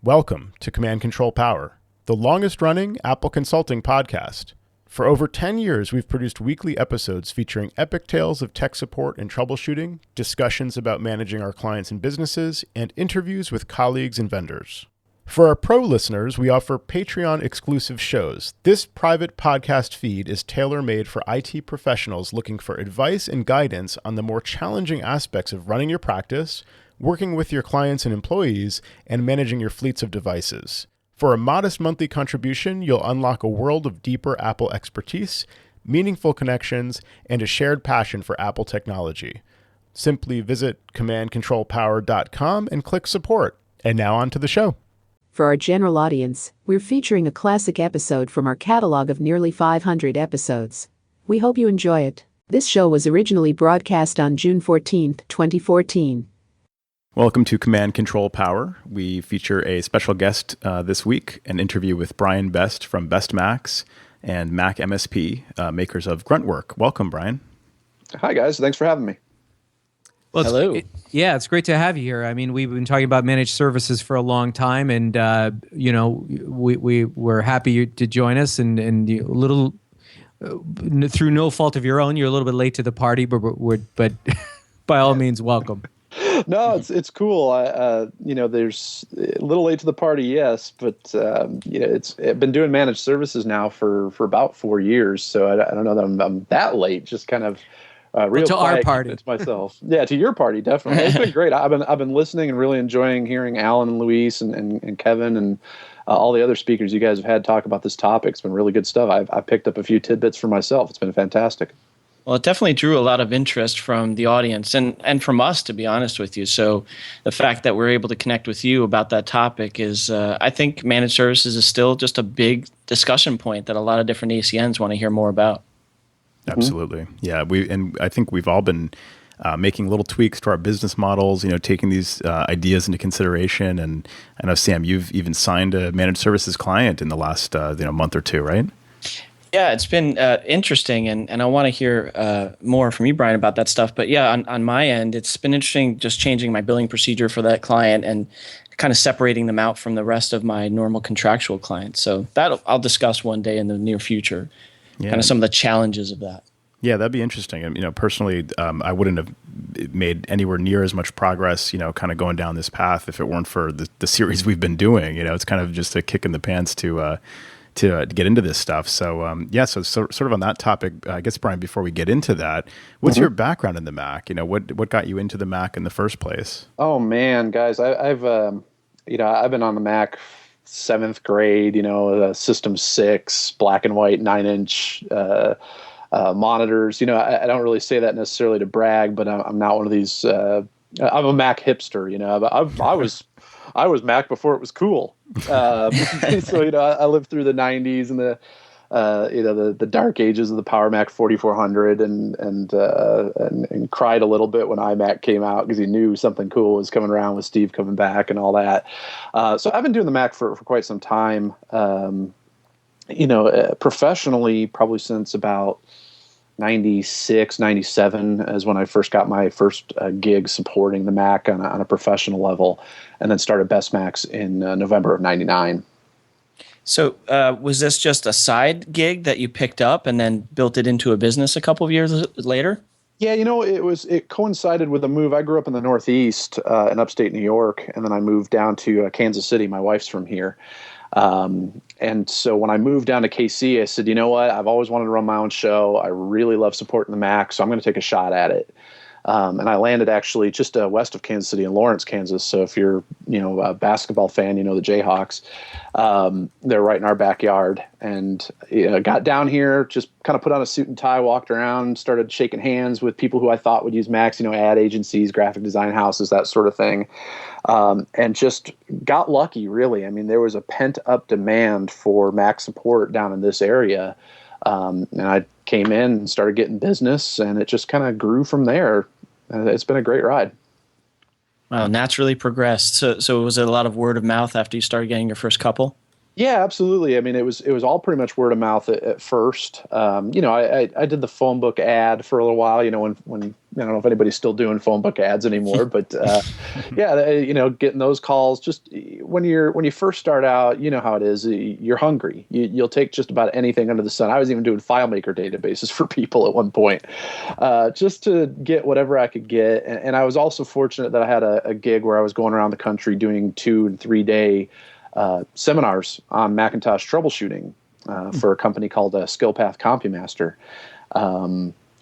Welcome to Command Control Power, the longest-running Apple consulting podcast. For over 10 years, we've produced weekly episodes featuring epic tales of tech support and troubleshooting, discussions about managing our clients and businesses, and interviews with colleagues and vendors. For our pro listeners, we offer Patreon-exclusive shows. This private podcast feed is tailor-made for IT professionals looking for advice and guidance on the more challenging aspects of running your practice, working with your clients and employees, and managing your fleets of devices. For a modest monthly contribution, you'll unlock a world of deeper Apple expertise, meaningful connections, and a shared passion for Apple technology. Simply visit commandcontrolpower.com and click support. And now on to the show. For our general audience, we're featuring a classic episode from our catalog of nearly 500 episodes. We hope you enjoy it. This show was originally broadcast on June 14, 2014. Welcome to Command Control Power. We feature a special guest this week, an interview with Brian Best from BestMacs and Mac-MSP, makers of Gruntwork. Welcome, Brian. Hi, guys. Thanks for having me. Well, Hello. It's great to have you here. I mean, we've been talking about managed services for a long time, and we're happy to join us. And a little through no fault of your own, you're a little bit late to the party, but by all means, welcome. No, it's cool. There's a little late to the party, yes, but I've been doing managed services now for about 4 years, so I don't know that I'm that late. Just kind of. Real to our party. It's myself. Yeah, to your party, definitely. It's been great. I've been listening and really enjoying hearing Alan and Luis and Kevin and all the other speakers you guys have had talk about this topic. It's been really good stuff. I've picked up a few tidbits for myself. It's been fantastic. Well, it definitely drew a lot of interest from the audience and from us, to be honest with you. So the fact that we're able to connect with you about that topic is, I think managed services is still just a big discussion point that a lot of different ACNs want to hear more about. Absolutely. Yeah. I think we've all been making little tweaks to our business models, taking these ideas into consideration. And I know, Sam, you've even signed a managed services client in the last month or two, right? Yeah, it's been interesting, and I want to hear more from you, Brian, about that stuff. But yeah, on my end, it's been interesting just changing my billing procedure for that client and kind of separating them out from the rest of my normal contractual clients. So that I'll discuss one day in the near future. Yeah. Kind of some of the challenges of that. Yeah, that'd be interesting. Personally, I wouldn't have made anywhere near as much progress, kind of going down this path if it weren't for the series we've been doing. It's kind of just a kick in the pants to get into this stuff. So, so sort of on that topic, I guess, Brian, before we get into that, what's your background in the Mac? What got you into the Mac in the first place? Oh, man, guys, I've been on the Mac 7th grade, System 6, black and white 9-inch monitors. I don't really say that necessarily to brag, but I'm not one of these. I'm a Mac hipster. I was Mac before it was cool. So I lived through the 90s and the dark ages of the Power Mac 4400 and cried a little bit when iMac came out because he knew something cool was coming around with Steve coming back and all that. So I've been doing the Mac for quite some time, professionally, probably since about 96, 97 is when I first got my first gig supporting the Mac on a professional level, and then started BestMacs in November of 99. So was this just a side gig that you picked up and then built it into a business a couple of years later? Yeah, it coincided with a move. I grew up in the Northeast in upstate New York, and then I moved down to Kansas City. My wife's from here. And so when I moved down to KC, I said, you know what? I've always wanted to run my own show. I really love supporting the Mac, so I'm going to take a shot at it. And I landed actually just west of Kansas City in Lawrence, Kansas. So if you're, a basketball fan, the Jayhawks, they're right in our backyard. And got down here, just kind of put on a suit and tie, walked around, started shaking hands with people who I thought would use Macs, ad agencies, graphic design houses, that sort of thing. And just got lucky, really. I mean, there was a pent-up demand for Mac support down in this area. And I came in and started getting business, and it just kind of grew from there. It's been a great ride. Wow, naturally progressed. So was it a lot of word of mouth after you started getting your first couple? Yeah, absolutely. I mean, it was all pretty much word of mouth at first. I did the phone book ad for a little while. When I don't know if anybody's still doing phone book ads anymore, but getting those calls, just when you first start out, you know how it is. You're hungry. You'll take just about anything under the sun. I was even doing FileMaker databases for people at one point, just to get whatever I could get. And I was also fortunate that I had a gig where I was going around the country doing 2 and 3 day seminars on Macintosh troubleshooting for a company called SkillPath CompuMaster.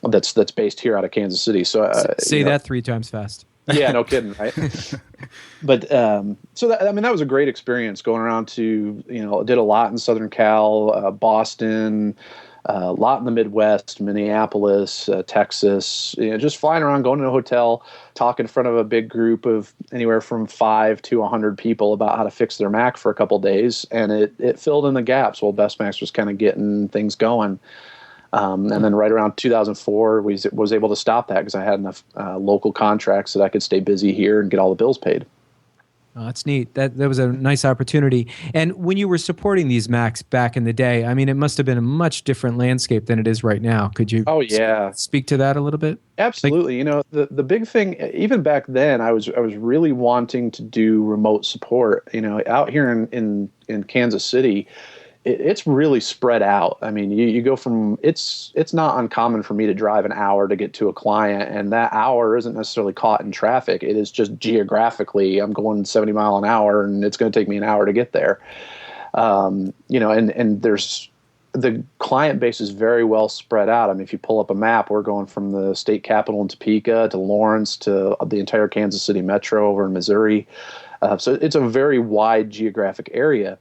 That's based here out of Kansas City. So say that 3 times fast. Yeah, no kidding, right? But that was a great experience going around to, did a lot in Southern Cal, Boston, a lot in the Midwest, Minneapolis, Texas, just flying around, going to a hotel, talking in front of a big group of anywhere from 5 to 100 people about how to fix their Mac for a couple of days. And it filled in the gaps while BestMacs was kind of getting things going. And then right around 2004, we was able to stop that because I had enough local contracts that I could stay busy here and get all the bills paid. Oh, that's neat. That was a nice opportunity. And when you were supporting these Macs back in the day, I mean, it must have been a much different landscape than it is right now. Could you speak to that a little bit? Absolutely. The big thing, even back then, I was really wanting to do remote support. Out here in Kansas City, it's really spread out. I mean, you go from it's not uncommon for me to drive an hour to get to a client, and that hour isn't necessarily caught in traffic. It is just geographically, I'm going 70 mile an hour, and it's going to take me an hour to get there. And there's the client base is very well spread out. I mean, if you pull up a map, we're going from the state capital in Topeka to Lawrence to the entire Kansas City metro over in Missouri. So it's a very wide geographic area.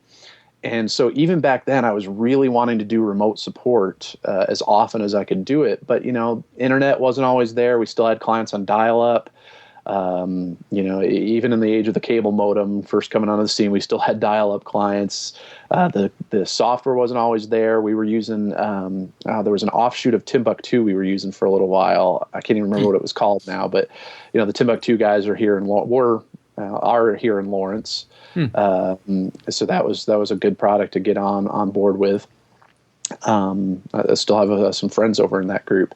And so even back then, I was really wanting to do remote support as often as I could do it. But, internet wasn't always there. We still had clients on dial-up. Even in the age of the cable modem first coming onto the scene, we still had dial-up clients. The software wasn't always there. We were using there was an offshoot of Timbuktu we were using for a little while. I can't even remember what it was called now. But, the Timbuktu guys are here here in Lawrence. So that was a good product to get on board with. I still have some friends over in that group.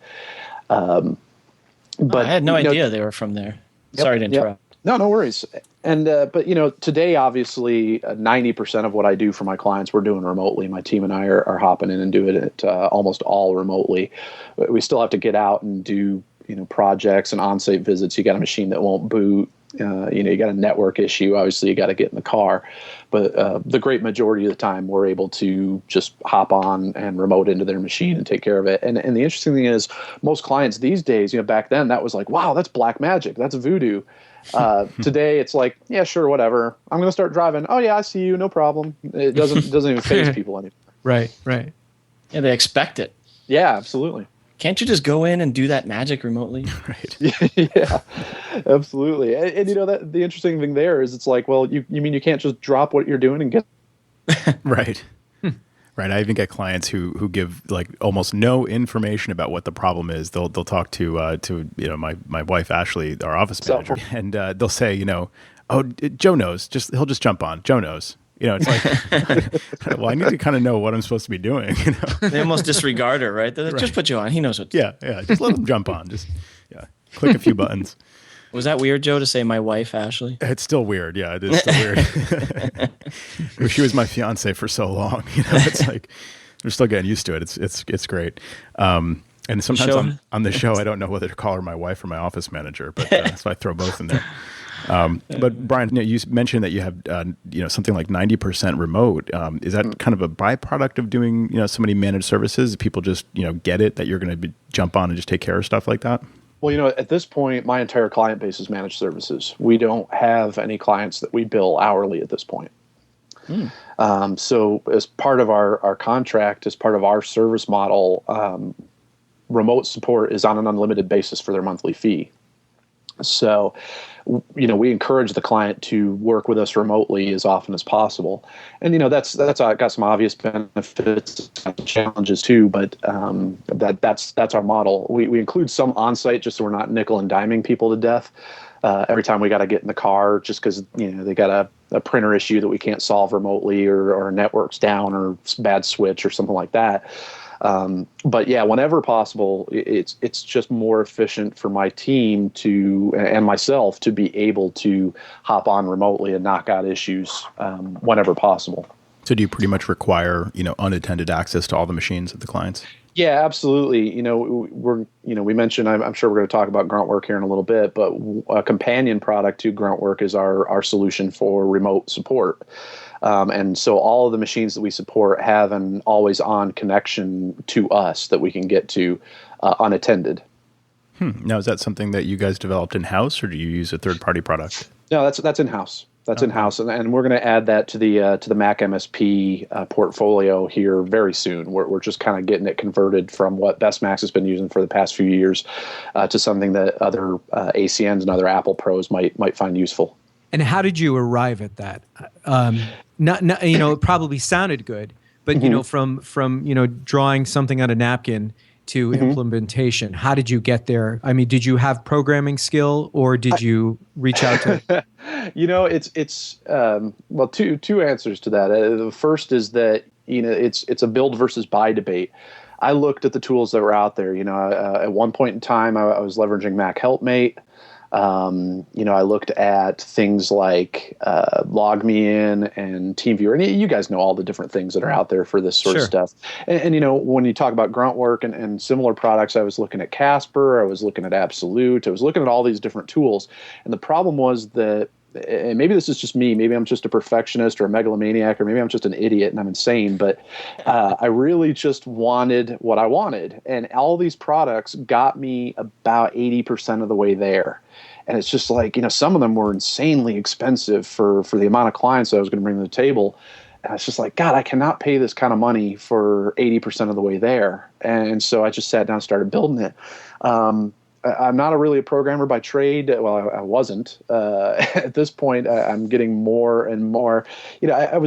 But I had no idea they were from there. Sorry to interrupt. Yep. No worries. And but today, obviously, 90% of what I do for my clients, we're doing remotely. My team and I are hopping in and doing it almost all remotely. But we still have to get out and do projects and on-site visits. You got a machine that won't boot. You got a network issue. Obviously, you got to get in the car. But the great majority of the time, we're able to just hop on and remote into their machine and take care of it. And the interesting thing is, most clients these days, back then, that was like, wow, that's black magic. That's voodoo. Today, it's like, yeah, sure, whatever. I'm going to start driving. Oh, yeah, I see you. No problem. It doesn't even faze people anymore. Right. Yeah, they expect it. Yeah, absolutely. Can't you just go in and do that magic remotely? Right. Yeah, absolutely. And that the interesting thing there is it's like, well, you mean you can't just drop what you're doing and get Right. Right. I even get clients who give like almost no information about what the problem is. They'll talk to my wife Ashley, our office manager, and they'll say, oh, Joe knows. He'll just jump on. Joe knows. It's like, well, I need to kind of know what I'm supposed to be doing. They almost disregard her, right? They're like, just put you on. He knows what to do. Yeah. Just let him jump on. Just click a few buttons. Was that weird, Joe, to say my wife, Ashley? It's still weird. Yeah, it is still weird. She was my fiance for so long. It's like we're still getting used to it. It's great. And sometimes on the show, I don't know whether to call her my wife or my office manager, but so I throw both in there. But Brian, you mentioned that you have something like 90% remote. Is that kind of a byproduct of doing so many managed services? People just get it that you're going to jump on and just take care of stuff like that? Well, at this point, my entire client base is managed services. We don't have any clients that we bill hourly at this point. So as part of our contract, as part of our service model, remote support is on an unlimited basis for their monthly fee. So, we encourage the client to work with us remotely as often as possible. And, that's got some obvious benefits and challenges too, but that's our model. We include some on-site just so we're not nickel and diming people to death. Every time we got to get in the car just because, they got a printer issue that we can't solve remotely or a network's down or bad switch or something like that. But yeah, whenever possible, it's just more efficient for my team and myself to be able to hop on remotely and knock out issues whenever possible. So do you pretty much require, unattended access to all the machines of the clients? Yeah, absolutely. We mentioned, I'm sure we're going to talk about Gruntwork here in a little bit, but a companion product to Gruntwork is our solution for remote support. And so all of the machines that we support have an always on connection to us that we can get to unattended. Now, is that something that you guys developed in-house, or do you use a third-party product? No, that's in-house. That's in-house, and we're going to add that to the Mac-MSP portfolio here very soon. We're just kind of getting it converted from what BestMacs has been using for the past few years to something that other ACNs and other Apple pros might find useful. And how did you arrive at that? It probably sounded good, but from drawing something on a napkin to implementation, how did you get there? I mean, did you have programming skill, or did you reach out to? It's two answers to that. The first is that it's a build versus buy debate. I looked at the tools that were out there. At one point in time, I was leveraging Mac Helpmate. I looked at things like LogMeIn and TeamViewer, and you guys know all the different things that are out there for this sort of stuff. And when you talk about Gruntwork and similar products, I was looking at Casper, I was looking at Absolute, I was looking at all these different tools. And the problem was that, and maybe this is just me, maybe I'm just a perfectionist or a megalomaniac, or maybe I'm just an idiot and I'm insane, but I really just wanted what I wanted. And all these products got me about 80% of the way there. And it's just like, some of them were insanely expensive for the amount of clients that I was going to bring to the table. And it's just like, God, I cannot pay this kind of money for 80% of the way there. And so I just sat down and started building it. I'm not really a programmer by trade. Well, I wasn't. At this point, I'm getting more and more. I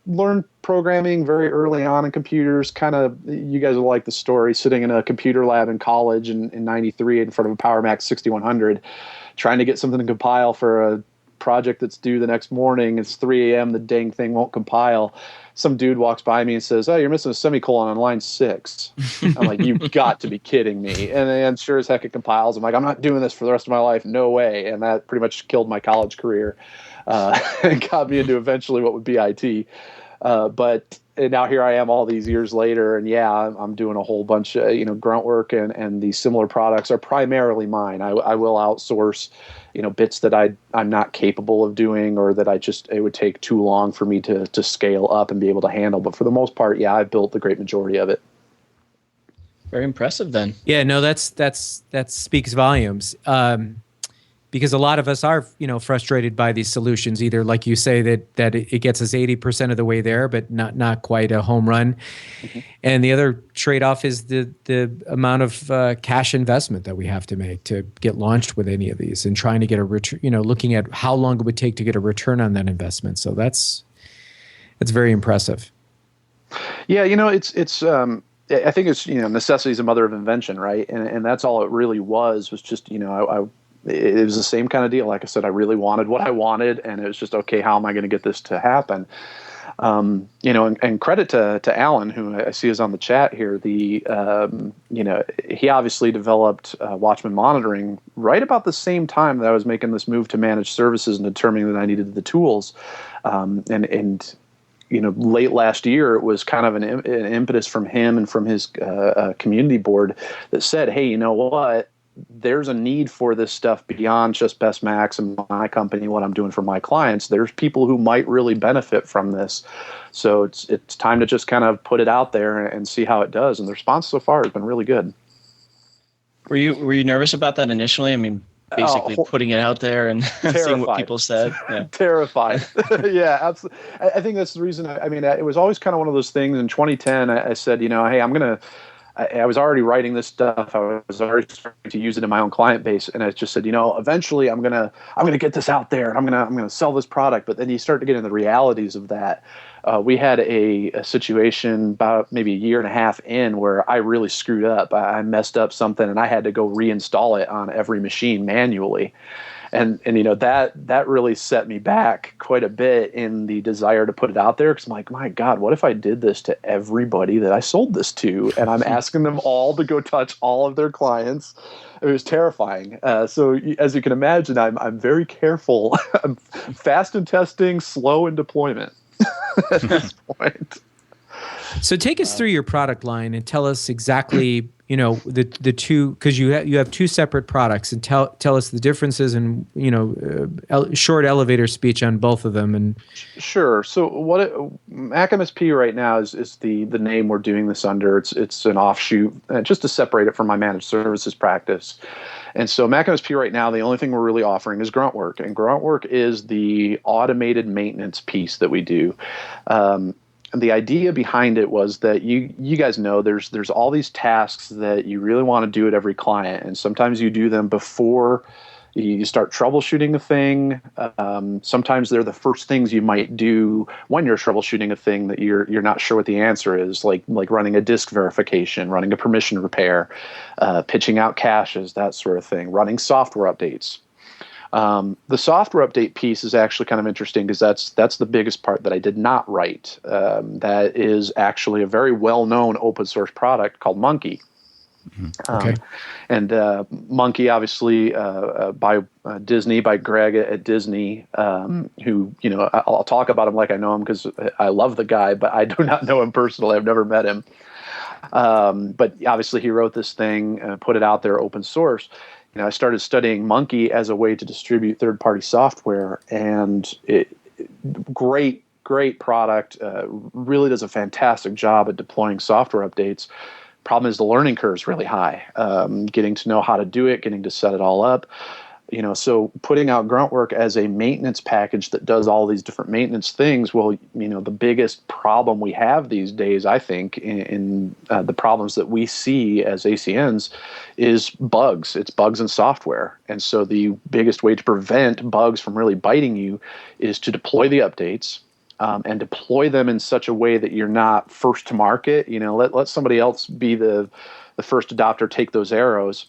learned programming very early on in computers. Kind of, you guys will like the story. Sitting in a computer lab in college in '93 in front of a Power Mac 6100, trying to get something to compile for a project that's due the next morning. It's 3 a.m. The dang thing won't compile. Some dude walks by me and says, "Oh, you're missing a semicolon on line 6." I'm like, "You've got to be kidding me." And then sure as heck it compiles. I'm like, "I'm not doing this for the rest of my life. No way." And that pretty much killed my college career and got me into eventually what would be IT. But now here I am all these years later, and I'm doing a whole bunch of, Gruntwork and these similar products are primarily mine. I will outsource, bits that I'm not capable of doing, or that it would take too long for me to scale up and be able to handle. But for the most part, I've built the great majority of it. Very impressive then. Yeah, no, that speaks volumes. Because a lot of us are, frustrated by these solutions. Either, like you say, that it gets us 80% of the way there, but not quite a home run. Mm-hmm. And the other trade-off is the amount of cash investment that we have to make to get launched with any of these, and trying to get a return. Looking at how long it would take to get a return on that investment. So that's very impressive. Yeah, it's. I think it's necessity is the mother of invention, right? And that's all it really was just it was the same kind of deal. Like I said, I really wanted what I wanted, and it was just, okay, how am I going to get this to happen? And credit to Alan, who I see is on the chat here. He obviously developed Watchman monitoring right about the same time that I was making this move to managed services and determining that I needed the tools. Late last year, it was kind of an impetus from him and from his community board that said, hey, you know what? There's a need for this stuff beyond just BestMacs and my company, what I'm doing for my clients. There's people who might really benefit from this. So it's time to just kind of put it out there and see how it does. And the response so far has been really good. Were you nervous about that initially? I mean, basically putting it out there and seeing what people said. Yeah. Terrified. Yeah, absolutely. I think that's the reason. It was always kind of one of those things. In 2010, I said, hey, I was already writing this stuff. I was already starting to use it in my own client base, and I just said, eventually I'm gonna get this out there, and I'm gonna sell this product. But then you start to get into the realities of that. We had a situation about maybe a year and a half in where I really screwed up. I messed up something, and I had to go reinstall it on every machine manually. And that really set me back quite a bit in the desire to put it out there, because I'm like, my God, what if I did this to everybody that I sold this to, and I'm asking them all to go touch all of their clients? It was terrifying. So as you can imagine, I'm very careful. I'm fast in testing, slow in deployment at this point. So take us through your product line and tell us exactly, the two, because you have two separate products, and tell us the differences and, short elevator speech on both of them. And sure. So Mac-MSP right now is the name we're doing this under. It's an offshoot, just to separate it from my managed services practice. And so Mac-MSP right now, the only thing we're really offering is Gruntwork, and Gruntwork is the automated maintenance piece that we do. And the idea behind it was that you guys know there's all these tasks that you really want to do at every client, and sometimes you do them before you start troubleshooting a thing. Sometimes they're the first things you might do when you're troubleshooting a thing that you're not sure what the answer is, like running a disk verification, running a permission repair, pitching out caches, that sort of thing, running software updates. The software update piece is actually kind of interesting, because that's the biggest part that I did not write. That is actually a very well-known open source product called Monkey. Okay. And Monkey, obviously, by Disney, by Greg at Disney, who, I'll talk about him like I know him, because I love the guy, but I do not know him personally. I've never met him. But obviously he wrote this thing, put it out there open source. I started studying Monkey as a way to distribute third-party software, and great product, really does a fantastic job at deploying software updates. Problem is the learning curve is really high, getting to know how to do it, getting to set it all up. So putting out Gruntwork as a maintenance package that does all these different maintenance things, well, the biggest problem we have these days, I think, in the problems that we see as ACNs is bugs. It's bugs in software. And so the biggest way to prevent bugs from really biting you is to deploy the updates, and deploy them in such a way that you're not first to market. Let somebody else be the first adopter, take those arrows.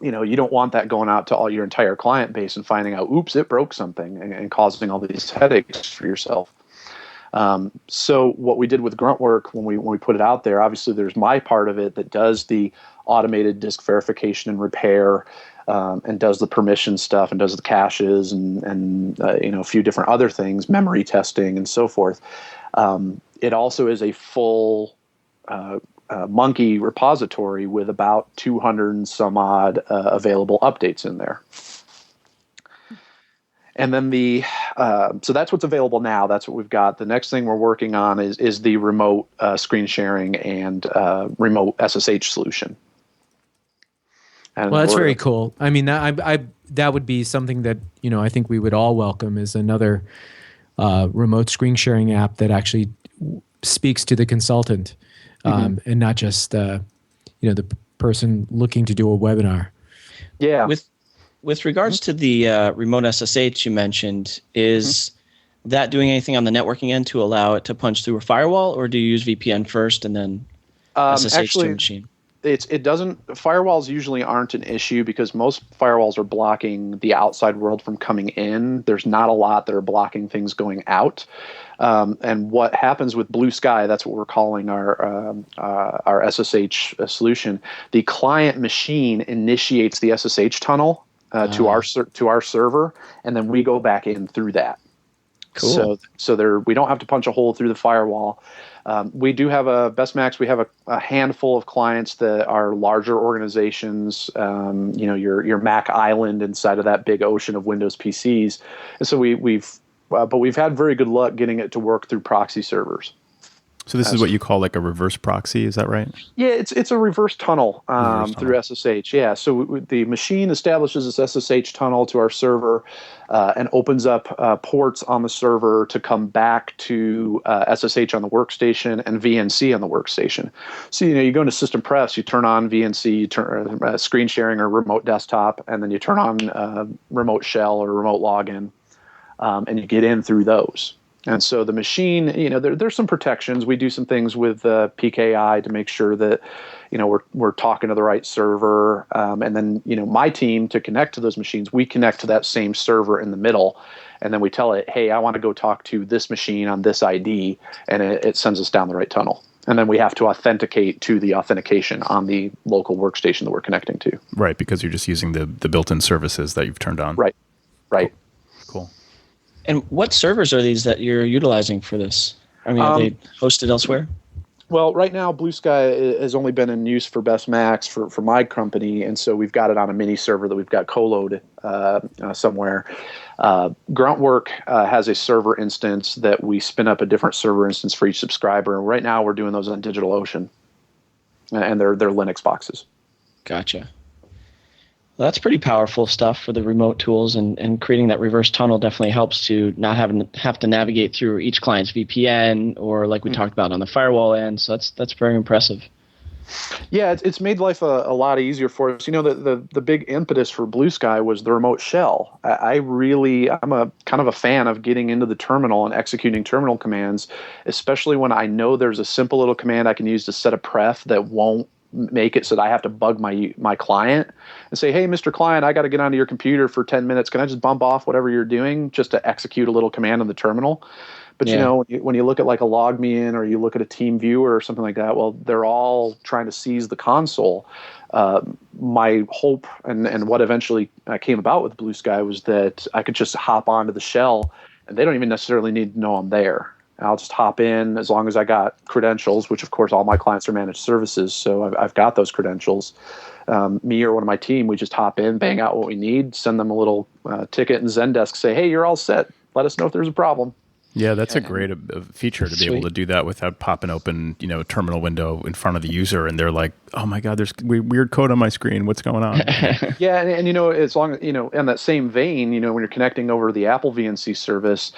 You don't want that going out to all your entire client base and finding out, oops, it broke something, and causing all these headaches for yourself. So what we did with Gruntwork when we put it out there, obviously there's my part of it that does the automated disk verification and repair, and does the permission stuff, and does the caches, and a few different other things, memory testing and so forth. It also is a full Monkey repository with about 200 and some odd available updates in there. And then so that's what's available now. That's what we've got. The next thing we're working on is the remote screen sharing and remote SSH solution. And well, that's very cool. I mean, that would be something that I think we would all welcome, is another remote screen sharing app that actually speaks to the consultant, and not just the person looking to do a webinar. Yeah. With regards to the remote SSH you mentioned, is that doing anything on the networking end to allow it to punch through a firewall, or do you use VPN first and then SSH to a machine? It doesn't. Firewalls usually aren't an issue, because most firewalls are blocking the outside world from coming in. There's not a lot that are blocking things going out. And what happens with Blue Sky, that's what we're calling our SSH solution. The client machine initiates the SSH tunnel to our server, and then we go back in through that. Cool. So we don't have to punch a hole through the firewall. We do have BestMacs. We have a handful of clients that are larger organizations. Your Mac Island inside of that big ocean of Windows PCs, and so we've had very good luck getting it to work through proxy servers. So this is what you call like a reverse proxy, is that right? Yeah, it's a reverse tunnel through SSH. Yeah, so the machine establishes this SSH tunnel to our server and opens up ports on the server to come back to SSH on the workstation and VNC on the workstation. So you go into System Press, you turn on VNC, you turn screen sharing or remote desktop, and then you turn on remote shell or remote login, and you get in through those. And so the machine, there's some protections. We do some things with PKI to make sure that, we're talking to the right server. And then, my team, to connect to those machines, we connect to that same server in the middle. And then we tell it, hey, I want to go talk to this machine on this ID. And it sends us down the right tunnel. And then we have to authenticate to the authentication on the local workstation that we're connecting to. Right, because you're just using the built-in services that you've turned on. Right. Cool. And what servers are these that you're utilizing for this? I mean, are they hosted elsewhere? Well, right now, Blue Sky has only been in use for BestMacs for my company, and so we've got it on a mini server that we've got co-loaded somewhere. Gruntwork has a server instance that we spin up a different server instance for each subscriber. And right now, we're doing those on DigitalOcean, and they're Linux boxes. Gotcha. Well, that's pretty powerful stuff for the remote tools, and creating that reverse tunnel definitely helps to not have to navigate through each client's VPN or like we talked about on the firewall end. So that's very impressive. Yeah, it's made life a lot easier for us. The big impetus for Blue Sky was the remote shell. I'm a kind of a fan of getting into the terminal and executing terminal commands, especially when I know there's a simple little command I can use to set a pref that won't make it so that I have to bug my client and say, hey, Mr. Client, I got to get onto your computer for 10 minutes. Can I just bump off whatever you're doing just to execute a little command on the terminal? But, when you look at like a LogMeIn or you look at a Team Viewer or something like that, well, they're all trying to seize the console. My hope and what eventually came about with Blue Sky was that I could just hop onto the shell and they don't even necessarily need to know I'm there. I'll just hop in as long as I got credentials, which of course all my clients are managed services, so I've got those credentials. Me or one of my team, we just hop in, bang out what we need, send them a little ticket in Zendesk, say, hey, you're all set. Let us know if there's a problem. Yeah, that's a great feature to be able to do that without popping open, a terminal window in front of the user, and they're like, "Oh my God, there's weird code on my screen. What's going on?" Yeah, and as long as in that same vein, when you're connecting over the Apple VNC service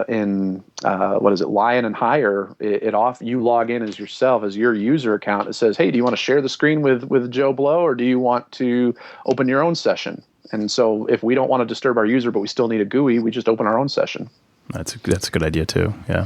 in Lion and Higher, you log in as yourself as your user account. It says, "Hey, do you want to share the screen with Joe Blow, or do you want to open your own session?" And so, if we don't want to disturb our user, but we still need a GUI, we just open our own session. That's a good idea too. Yeah.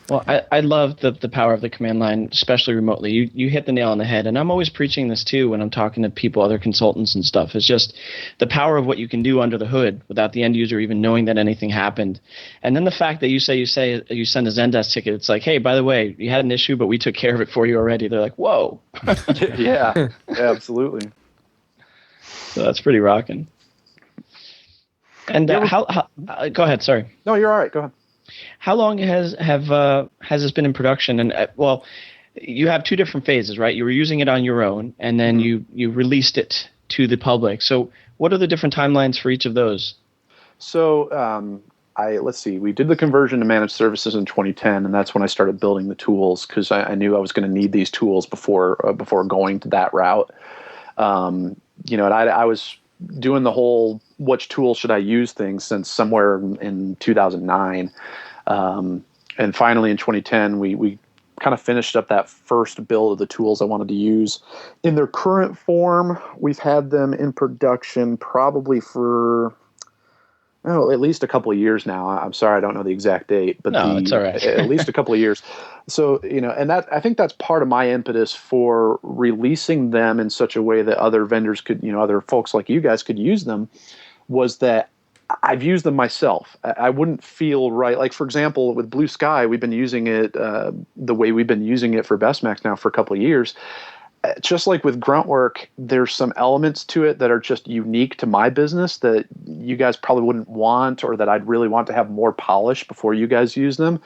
Well, I love the power of the command line, especially remotely. You hit the nail on the head, and I'm always preaching this too when I'm talking to people, other consultants and stuff. It's just the power of what you can do under the hood without the end user even knowing that anything happened. And then the fact that you send a Zendesk ticket, it's like, hey, by the way, you had an issue, but we took care of it for you already. They're like, whoa. Yeah, absolutely. So that's pretty rocking. And go ahead. Sorry. No, you're all right. Go ahead. How long has this been in production? And you have two different phases, right? You were using it on your own, and then you released it to the public. So, what are the different timelines for each of those? So, let's see. We did the conversion to managed services in 2010, and that's when I started building the tools because I knew I was going to need these tools before going to that route. And I was doing the whole which tool should I use things since somewhere in 2009. And finally in 2010, we kind of finished up that first build of the tools I wanted to use. In their current form, we've had them in production probably for at least a couple of years now. I'm sorry, I don't know the exact date, but it's all right. At least a couple of years. So, and that I think that's part of my impetus for releasing them in such a way that other vendors could, other folks like you guys could use them, was that I've used them myself. I wouldn't feel right. Like, for example, with Blue Sky, we've been using it the way we've been using it for BestMacs now for a couple of years. Just like with Gruntwork, there's some elements to it that are just unique to my business that you guys probably wouldn't want, or that I'd really want to have more polish before you guys use them.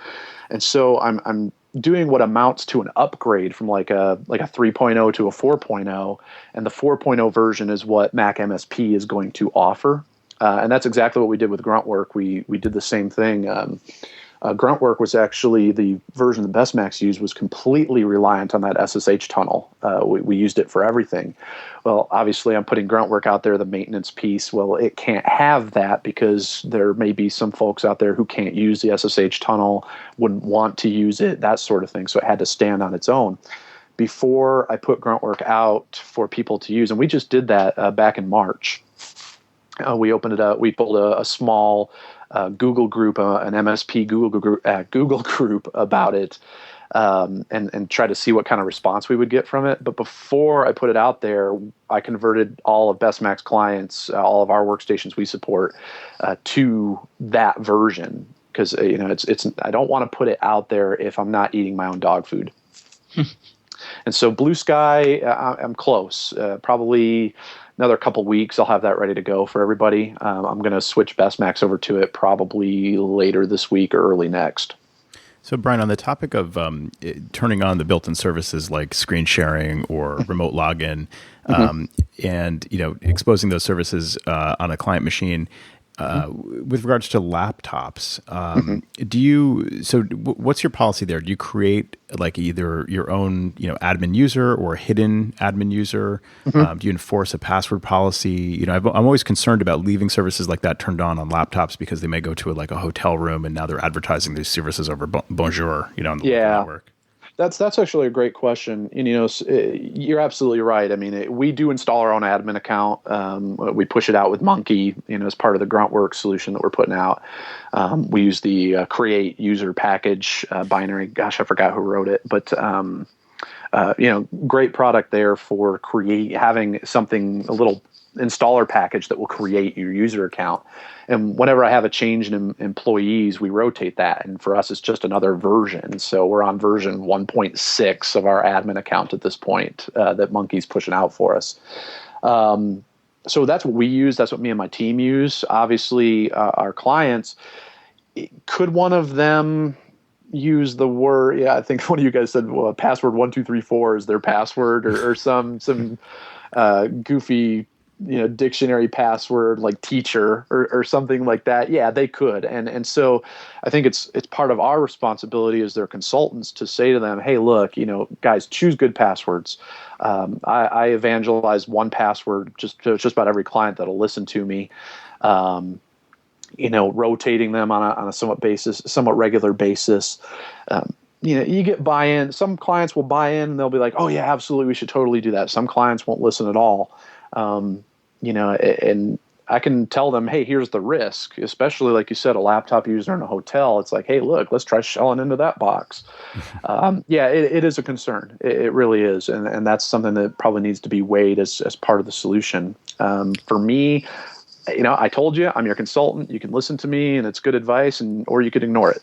And so I'm doing what amounts to an upgrade from like a 3.0 to a 4.0, and the 4.0 version is what Mac-MSP is going to offer. And that's exactly what we did with Gruntwork. We did the same thing. Gruntwork was actually the version the BestMacs used was completely reliant on that SSH tunnel. We used it for everything. Well, obviously, I'm putting Gruntwork out there, the maintenance piece. Well, it can't have that because there may be some folks out there who can't use the SSH tunnel, wouldn't want to use it, that sort of thing. So it had to stand on its own. Before I put Gruntwork out for people to use, and we just did that back in March. We opened it up. We pulled a small Google group, an MSP Google group about it, and try to see what kind of response we would get from it. But before I put it out there, I converted all of BestMacs clients, all of our workstations we support, to that version, because it's I don't want to put it out there if I'm not eating my own dog food. And so Blue Sky, I'm close. Probably another couple weeks, I'll have that ready to go for everybody. I'm going to switch BestMacs over to it probably later this week or early next. So, Brian, on the topic of turning on the built-in services like screen sharing or remote login, and exposing those services on a client machine, with regards to laptops, what's your policy there? Do you create like either your own, admin user or a hidden admin user? Do you enforce a password policy? I'm always concerned about leaving services like that turned on laptops because they may go to a hotel room and now they're advertising these services over Bonjour, on the network. That's actually a great question. And, you're absolutely right. I mean, we do install our own admin account. We push it out with Monkey, as part of the Gruntwork solution that we're putting out. We use the create user package binary. Gosh, I forgot who wrote it, but great product there for having something, a little installer package that will create your user account. And whenever I have a change in employees, we rotate that. And for us, it's just another version. So we're on version 1.6 of our admin account at this point that Monkey's pushing out for us. So that's what we use. That's what me and my team use. Obviously, our clients, could one of them use the word? Yeah, I think one of you guys said, well, password 1234 is their password, or some goofy dictionary password like teacher or something like that. Yeah, they could. And so I think it's part of our responsibility as their consultants to say to them, hey, look, guys, choose good passwords. I evangelize one password just about every client that'll listen to me. Rotating them on a somewhat regular basis. You get buy-in. Some clients will buy in and they'll be like, oh yeah, absolutely, we should totally do that. Some clients won't listen at all. And I can tell them, hey, here's the risk, especially like you said, a laptop user in a hotel. It's like, hey, look, let's try shelling into that box. It is a concern. It really is. And that's something that probably needs to be weighed as part of the solution. For me, I told you, I'm your consultant. You can listen to me and it's good advice, or you could ignore it.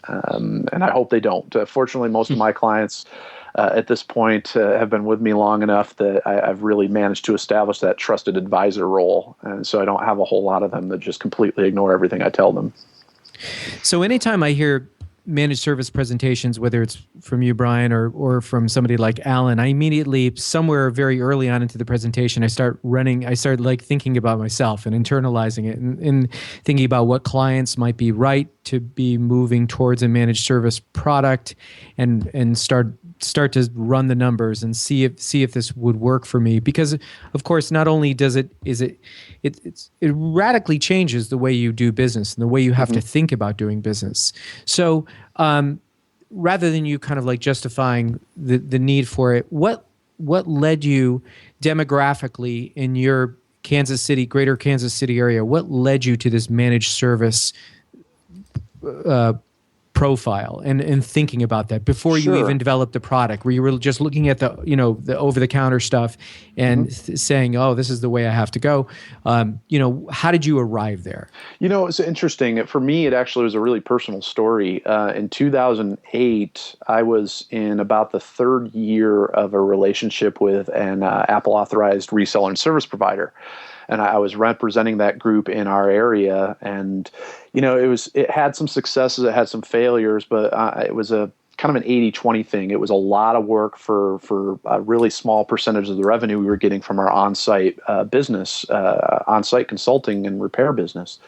And I hope they don't. Fortunately, most of my clients at this point have been with me long enough that I've really managed to establish that trusted advisor role. And so I don't have a whole lot of them that just completely ignore everything I tell them. So anytime I hear managed service presentations, whether it's from you, Brian, or from somebody like Alan, I immediately, somewhere very early on into the presentation, I start like thinking about myself and internalizing it and thinking about what clients might be right to be moving towards a managed service product, and start to run the numbers and see if this would work for me. Because of course, not only does it radically changes the way you do business and the way you have to think about doing business. So rather than you kind of like justifying the need for it, what led you demographically in your greater Kansas City area? What led you to this managed service profile and thinking about that before you even developed the product, where you were just looking at the over-the-counter stuff and saying, oh, this is the way I have to go? How did you arrive there? It's interesting. For me, it actually was a really personal story. In 2008, I was in about the third year of a relationship with an Apple-authorized reseller and service provider. And I was representing that group in our area, and it had some successes, it had some failures, but it was a kind of an 80-20 thing. It was a lot of work for a really small percentage of the revenue we were getting from our on-site business, on-site consulting and repair business.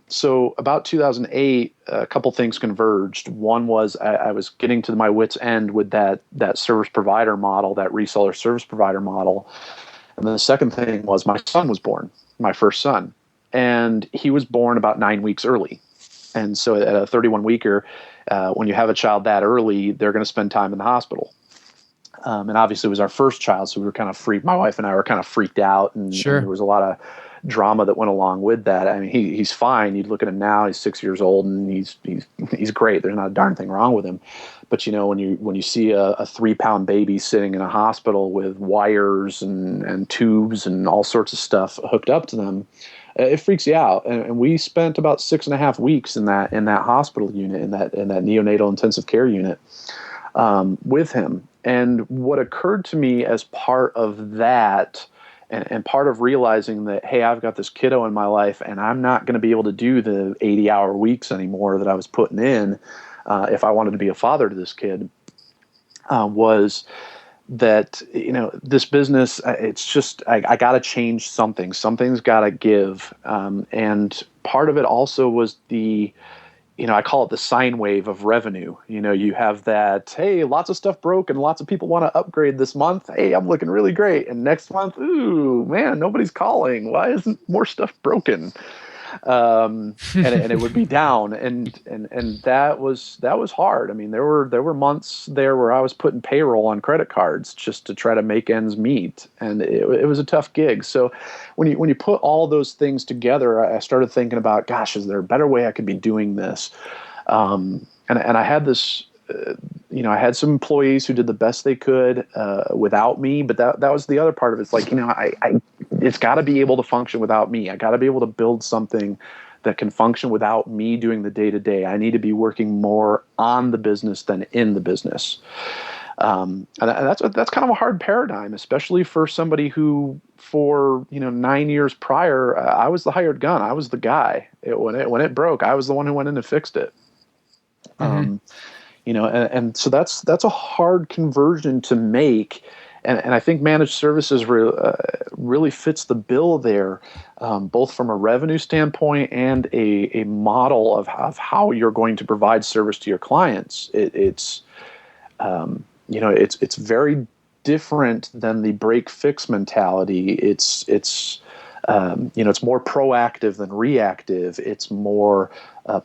So about 2008, a couple things converged. One was I was getting to my wit's end with that service provider model, that reseller service provider model. And then the second thing was my son was born, my first son, and he was born about 9 weeks early. And so at a 31-weeker, when you have a child that early, they're going to spend time in the hospital. And obviously it was our first child, so we were kind of freaked. My wife and I were kind of freaked out, and there was a lot of drama that went along with that. I mean, he's fine. You look at him now; he's 6 years old, and he's great. There's not a darn thing wrong with him. But when you see a 3-pound baby sitting in a hospital with wires and tubes and all sorts of stuff hooked up to them, it freaks you out. And we spent about 6.5 weeks in that hospital unit, in that neonatal intensive care unit, with him. And what occurred to me as part of that, and part of realizing that, hey, I've got this kiddo in my life, and I'm not going to be able to do the 80-hour weeks anymore that I was putting in if I wanted to be a father to this kid, was that, this business, it's just, I got to change something. Something's got to give. And part of it also was I call it the sine wave of revenue. You have that, hey, lots of stuff broke and lots of people want to upgrade this month. Hey, I'm looking really great. And next month, ooh, man, nobody's calling. Why isn't more stuff broken? And it would be down, and that was hard. I mean, there were months there where I was putting payroll on credit cards just to try to make ends meet, and it was a tough gig. So when you put all those things together, I started thinking about, gosh, is there a better way I could be doing this? And I had this. I had some employees who did the best they could without me, but that was the other part of it. It's like, it's got to be able to function without me. I got to be able to build something that can function without me doing the day-to-day. I need to be working more on the business than in the business. And that's kind of a hard paradigm, especially for somebody who, for 9 years prior, I was the hired gun. I was the guy. When it broke, I was the one who went in and fixed it. Mm-hmm. And so that's a hard conversion to make, and I think managed services really fits the bill there, both from a revenue standpoint and a model of how you're going to provide service to your clients. It's very different than the break fix mentality. It's more proactive than reactive. It's more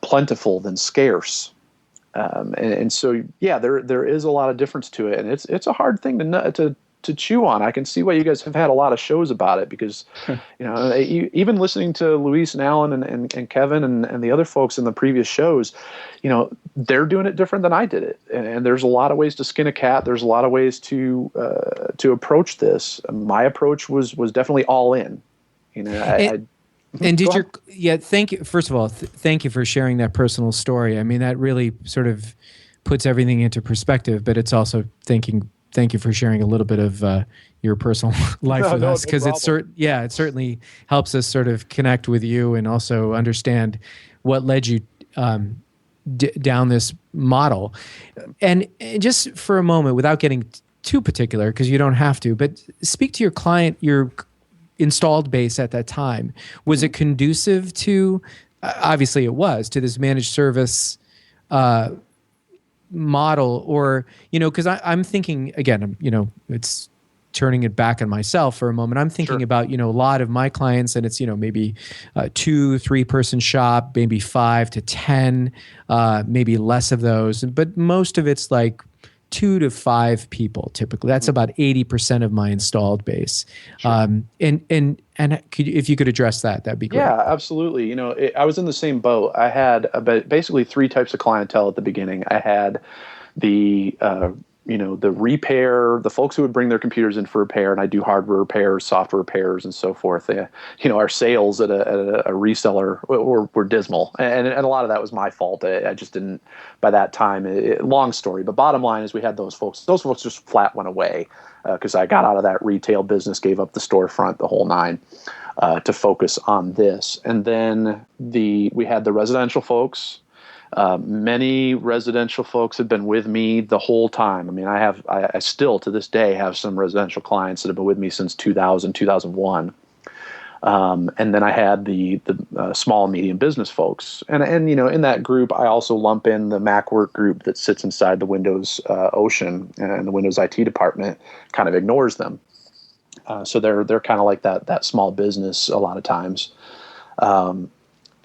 plentiful than scarce. And so, yeah, there is a lot of difference to it, and it's a hard thing to chew on. I can see why you guys have had a lot of shows about it, because, even listening to Luis and Alan and Kevin and the other folks in the previous shows, they're doing it different than I did it. And there's a lot of ways to skin a cat. There's a lot of ways to approach this. My approach was definitely all in. And thank you. First of all, thank you for sharing that personal story. I mean, that really sort of puts everything into perspective, but it's also thank you for sharing a little bit of your personal life with us, because it certainly helps us sort of connect with you and also understand what led you down this model. And just for a moment, without getting too particular, because you don't have to, but speak to your client, your installed base at that time. Was it conducive to, obviously it was, to this managed service model? Or, because I'm thinking, again, it's turning it back on myself for a moment. I'm thinking about, a lot of my clients, and it's, maybe 2-3 person shop, maybe 5 to 10, maybe less of those. But most of it's like 2 to 5 people typically. That's about 80% of my installed base. Sure. And if you could address that, that'd be great. Yeah, absolutely. I was in the same boat. I had basically 3 types of clientele at the beginning. I had the repair, the folks who would bring their computers in for repair, and I do hardware repairs, software repairs, and so forth. Our sales at a reseller were dismal, and a lot of that was my fault. I just didn't, by that time, long story, but bottom line is we had those folks. Those folks just flat went away because I got out of that retail business, gave up the storefront, the whole nine, to focus on this. And then we had the residential folks. Many residential folks have been with me the whole time. I mean, I still to this day have some residential clients that have been with me since 2000, 2001. And then I had the small and medium business folks. And in that group, I also lump in the MacWork group that sits inside the Windows ocean, and the Windows IT department kind of ignores them. So they're kind of like that small business a lot of times.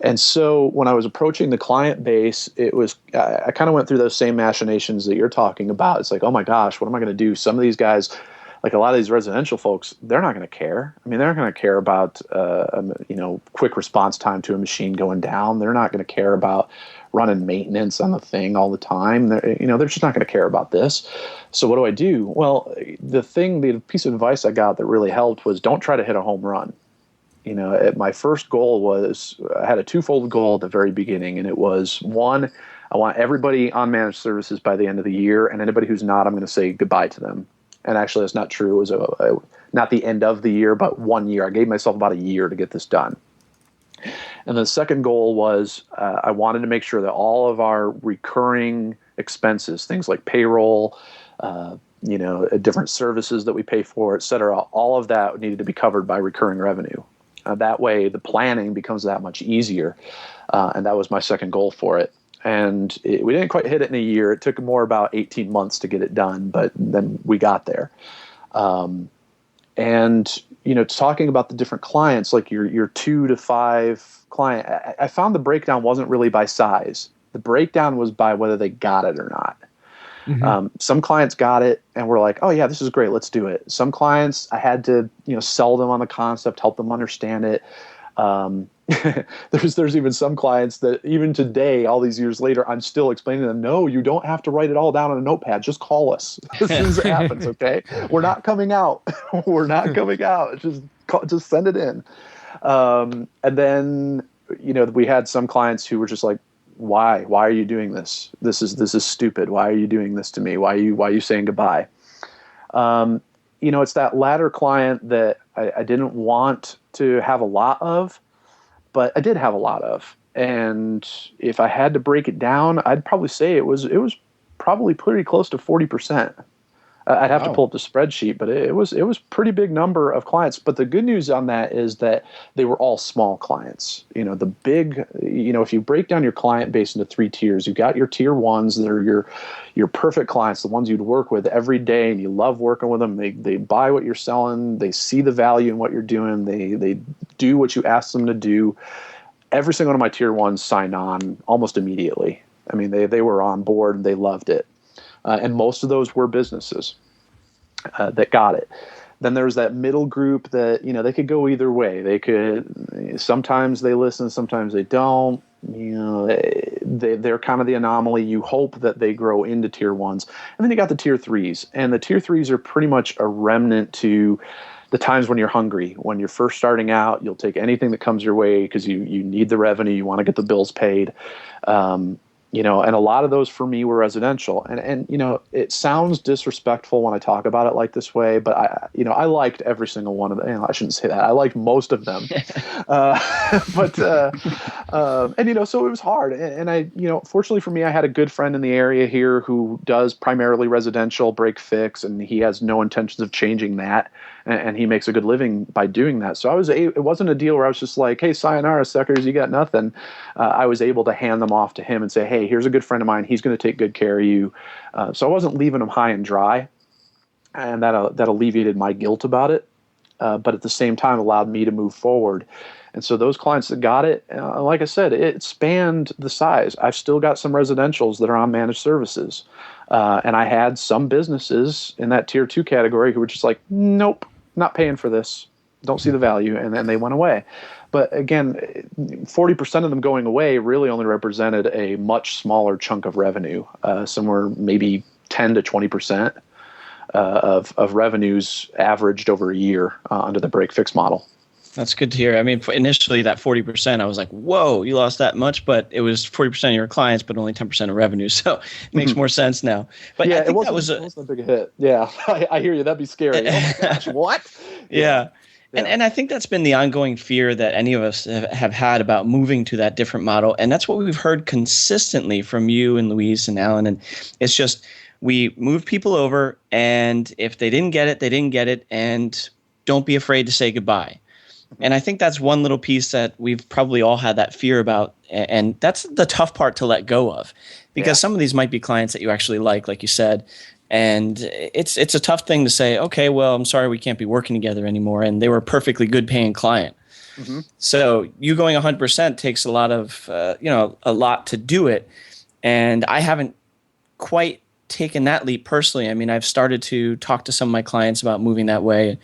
And so when I was approaching the client base, I kind of went through those same machinations that you're talking about. It's like, oh my gosh, what am I going to do? Some of these guys, like a lot of these residential folks, they're not going to care. I mean, they're not going to care about, quick response time to a machine going down. They're not going to care about running maintenance on the thing all the time. They're just not going to care about this. So what do I do? Well, the piece of advice I got that really helped was don't try to hit a home run. My first goal was, I had a twofold goal at the very beginning, and it was, one, I want everybody on managed services by the end of the year, and anybody who's not, I'm going to say goodbye to them. And actually, that's not true. It was not the end of the year, but 1 year. I gave myself about a year to get this done. And the second goal was I wanted to make sure that all of our recurring expenses, things like payroll, different services that we pay for, et cetera, all of that needed to be covered by recurring revenue. That way, the planning becomes that much easier. And that was my second goal for it. And we didn't quite hit it in a year. It took more about 18 months to get it done, but then we got there. Talking about the different clients, like your 2 to 5 client, I found the breakdown wasn't really by size. The breakdown was by whether they got it or not. Mm-hmm. Some clients got it and were like, oh yeah, this is great, let's do it. Some clients, I had to, sell them on the concept, help them understand it. There's even some clients that even today, all these years later, I'm still explaining to them, no, you don't have to write it all down on a notepad. Just call us as soon as it happens, okay? We're not coming out. We're not coming out. Just send it in. And then, we had some clients who were just like, why? Why are you doing this? This is stupid. Why are you doing this to me? Why are you saying goodbye? It's that latter client that I didn't want to have a lot of, but I did have a lot of. And if I had to break it down, I'd probably say it was probably pretty close to 40%. I'd have to pull up the spreadsheet, but it was pretty big number of clients. But the good news on that is that they were all small clients. If you break down your client base into 3 tiers, you've got your tier ones that are your perfect clients, the ones you'd work with every day and you love working with them. They buy what you're selling. They see the value in what you're doing. They do what you ask them to do. Every single one of my tier ones signed on almost immediately. I mean, they were on board and they loved it. And most of those were businesses that got it. Then there's that middle group that, they could go either way. Sometimes they listen, sometimes they don't. They're kind of the anomaly. You hope that they grow into tier ones. And then you got the tier threes. And the tier threes are pretty much a remnant to the times when you're hungry. When you're first starting out, you'll take anything that comes your way because you need the revenue. You want to get the bills paid. And a lot of those for me were residential. And it sounds disrespectful when I talk about it like this way, but I liked every single one of them. I shouldn't say that. I liked most of them. So it was hard. And fortunately for me, I had a good friend in the area here who does primarily residential break fix, and he has no intentions of changing that. And he makes a good living by doing that. So it wasn't a deal where I was just like, hey, sayonara, suckers, you got nothing. I was able to hand them off to him and say, hey, here's a good friend of mine. He's going to take good care of you. So I wasn't leaving them high and dry. And that alleviated my guilt about it. But at the same time, allowed me to move forward. And so those clients that got it, like I said, it spanned the size. I've still got some residentials that are on managed services. And I had some businesses in that tier 2 category who were just like, nope, not paying for this. Don't see the value. And then they went away. But again, 40% of them going away really only represented a much smaller chunk of revenue, somewhere maybe 10 to 20% of revenues averaged over a year under the break fix model. That's good to hear. I mean, initially that 40%, I was like, whoa, you lost that much, but it was 40% of your clients, but only 10% of revenue. So it makes more sense now. But yeah, I think it wasn't a big hit. Yeah, I hear you. That'd be scary. Oh my gosh, what? Yeah. And I think that's been the ongoing fear that any of us have had about moving to that different model. And that's what we've heard consistently from you and Luis and Alan. And it's just, we move people over, and if they didn't get it, they didn't get it. And don't be afraid to say goodbye. And I think that's one little piece that we've probably all had that fear about. And that's the tough part to let go of, because some of these might be clients that you actually like you said. And it's a tough thing to say, okay, well, I'm sorry, we can't be working together anymore. And they were a perfectly good paying client. Mm-hmm. So you going 100% takes a lot of, a lot to do it. And I haven't quite taken that leap personally. I mean, I've started to talk to some of my clients about moving that way,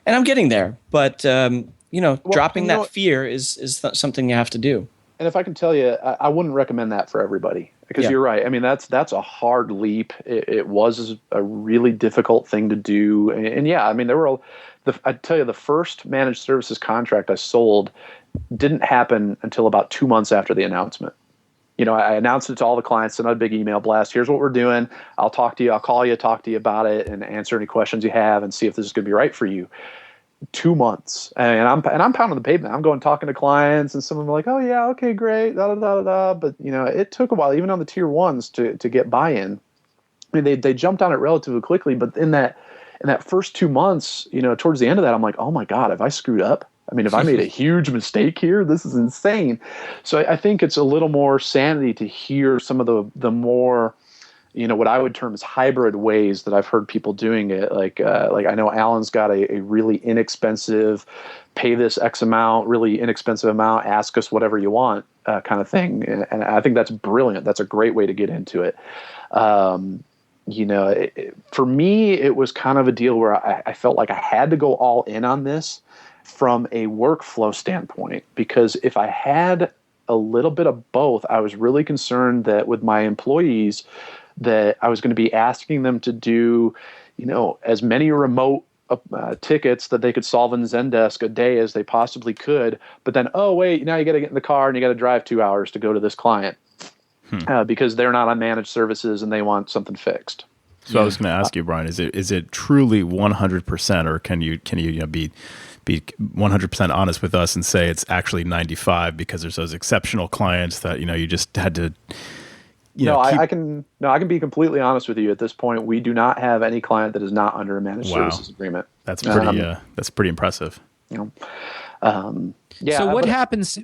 and I'm getting there. But dropping that fear is something you have to do. And if I can tell you, I wouldn't recommend that for everybody, because you're right. I mean, that's a hard leap. It was a really difficult thing to do. And yeah, I mean, I'd tell you, the first managed services contract I sold didn't happen until about 2 months after the announcement. I announced it to all the clients, sent out a big email blast. Here's what we're doing. I'll talk to you. I'll call you, talk to you about it, and answer any questions you have, and see if this is going to be right for you. 2 months, and I'm pounding the pavement. I'm going talking to clients, and some of them are like, "Oh yeah, okay, great." Da da da da. But it took a while, even on the tier ones, to get buy-in. I mean, they jumped on it relatively quickly, but in that first 2 months, towards the end of that, I'm like, "Oh my God, have I screwed up? I mean, have I made a huge mistake here? This is insane." So I think it's a little more sanity to hear some of the more, what I would term as hybrid ways that I've heard people doing it. Like I know Alan's got a really inexpensive, pay this X amount, really inexpensive amount, ask us whatever you want kind of thing. And I think that's brilliant. That's a great way to get into it. For me, it was kind of a deal where I felt like I had to go all in on this from a workflow standpoint, because if I had a little bit of both, I was really concerned that with my employees, that I was going to be asking them to do, as many remote tickets that they could solve in Zendesk a day as they possibly could. But then, oh, wait, now you got to get in the car and you got to drive 2 hours to go to this client because they're not on managed services and they want something fixed. So I was going to ask you, Brian, is it truly 100%, or can you be 100% honest with us and say it's actually 95 because there's those exceptional clients that you just had to. I can be completely honest with you. At this point, we do not have any client that is not under a managed services agreement. That's pretty impressive. So what happens?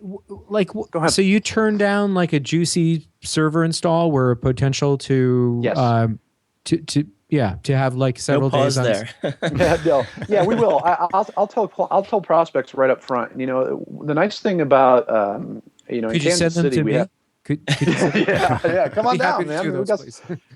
Like, go ahead. So you turn down like a juicy server install where a potential to to have like several no pause days there. Yeah, we will. I'll tell prospects right up front. The nice thing about could in you Kansas send them City, to we me? have. Yeah. Come on down, man.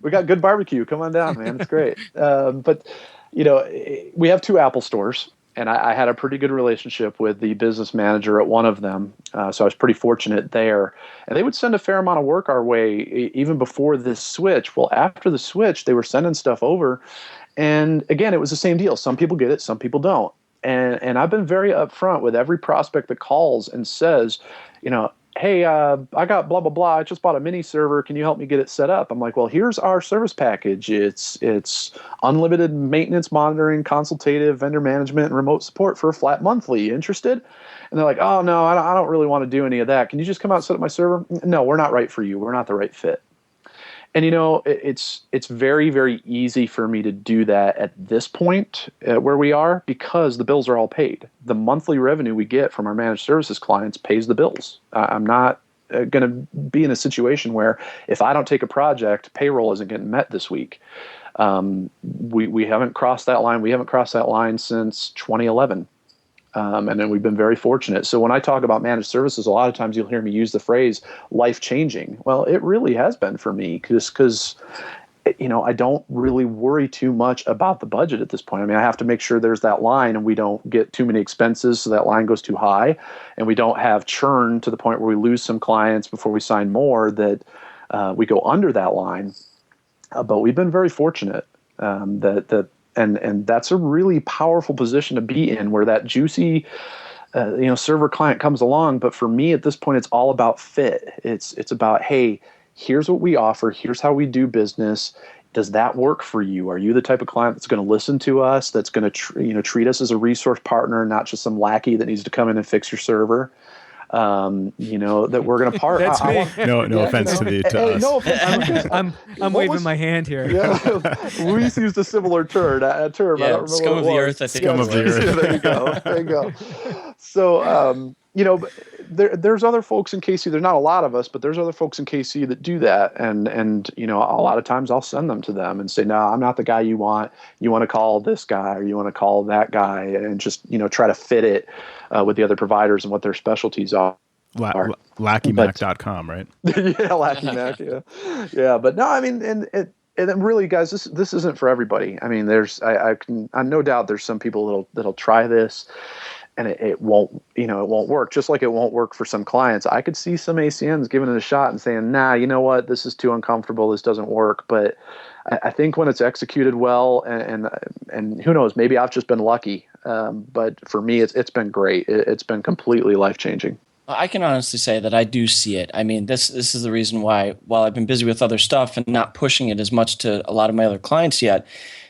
We got good barbecue. Come on down, man. It's great. But we have 2 Apple stores, and I had a pretty good relationship with the business manager at one of them. So I was pretty fortunate there. And they would send a fair amount of work our way even before this switch. Well, after the switch, they were sending stuff over. And again, it was the same deal. Some people get it, some people don't. And I've been very upfront with every prospect that calls and says, hey, I got blah, blah, blah. I just bought a mini server. Can you help me get it set up? I'm like, well, here's our service package. It's unlimited maintenance, monitoring, consultative, vendor management, and remote support for a flat monthly. Interested? And they're like, oh, no, I don't really want to do any of that. Can you just come out and set up my server? No, we're not right for you. We're not the right fit. And, it's very, very easy for me to do that at this point where we are, because the bills are all paid. The monthly revenue we get from our managed services clients pays the bills. I'm not going to be in a situation where if I don't take a project, payroll isn't getting met this week. We haven't crossed that line. We haven't crossed that line since 2011. And then we've been very fortunate. So when I talk about managed services, a lot of times you'll hear me use the phrase life-changing. Well, it really has been for me because I don't really worry too much about the budget at this point. I mean, I have to make sure there's that line and we don't get too many expenses so that line goes too high, and we don't have churn to the point where we lose some clients before we sign more that we go under that line. But we've been very fortunate that And that's a really powerful position to be in, where that juicy, server client comes along. But for me at this point, it's all about fit. It's about, hey, here's what we offer. Here's how we do business. Does that work for you? Are you the type of client that's going to listen to us? That's going to treat us as a resource partner, not just some lackey that needs to come in and fix your server? That we're going to partner. That's me. No offense to us. No offense. I'm waving my hand here. Yeah, we used a similar term. I don't remember scum of the earth. I think. Scum of the earth. There you go. So, there's other folks in KC. There's not a lot of us, but there's other folks in KC that do that. And a lot of times I'll send them to them and say, no, I'm not the guy you want. You want to call this guy, or you want to call that guy, and just, try to fit it with the other providers and what their specialties are. LackyMac.com, right? Yeah, LackyMac. Yeah. But no, I mean, and and then really, guys, this isn't for everybody. I mean, I no doubt there's some people that'll try this, and it won't, it won't work. Just like it won't work for some clients. I could see some ACNs giving it a shot and saying, nah, you know what, this is too uncomfortable. This doesn't work. But I think when it's executed well, and who knows, maybe I've just been lucky. But for me, it's been great. It's been completely life-changing. I can honestly say that I do see it. I mean, this is the reason why, while I've been busy with other stuff and not pushing it as much to a lot of my other clients yet,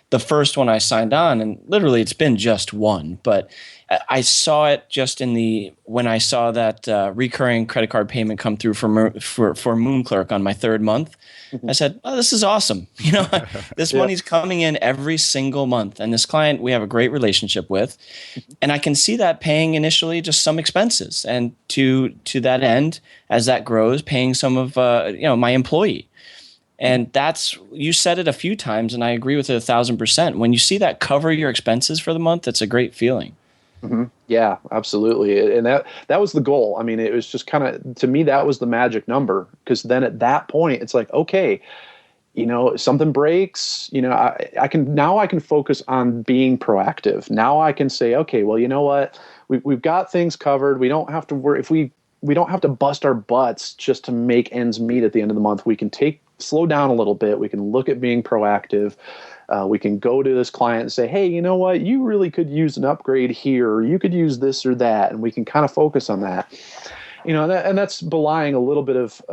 the first one I signed on, and literally it's been just one, but I saw it just when I saw that recurring credit card payment come through for Moon Clerk on my third month. I said, "Oh, this is awesome! This money's coming in every single month, and this client we have a great relationship with, and I can see that paying initially just some expenses, and to that end, as that grows, paying some of my employee." And you said it a few times, and I agree with it 1,000%. When you see that cover your expenses for the month, it's a great feeling. Mm-hmm. Yeah, absolutely. And that was the goal. I mean, it was just kind of, to me, that was the magic number, because then at that point, it's like, okay, something breaks, I can focus on being proactive. Now I can say, okay, well, you know what, we've got things covered. We don't have to worry we don't have to bust our butts just to make ends meet at the end of the month. We can slow down a little bit. We can look at being proactive. We can go to this client and say, hey, you know what? You really could use an upgrade here, or you could use this or that. And we can kind of focus on that. And that's belying a little bit of,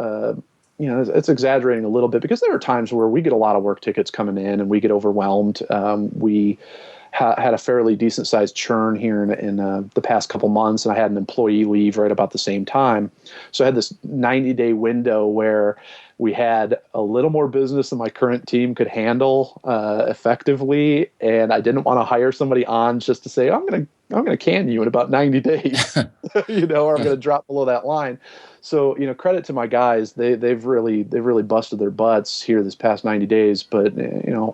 it's exaggerating a little bit, because there are times where we get a lot of work tickets coming in and we get overwhelmed. We had a fairly decent sized churn here in the past couple months, and I had an employee leave right about the same time. So I had this 90-day window where we had a little more business than my current team could handle effectively, and I didn't want to hire somebody on just to say, I'm going to can you in about 90 days, or I'm going to drop below that line. So, credit to my guys. They've really busted their butts here this past 90 days, but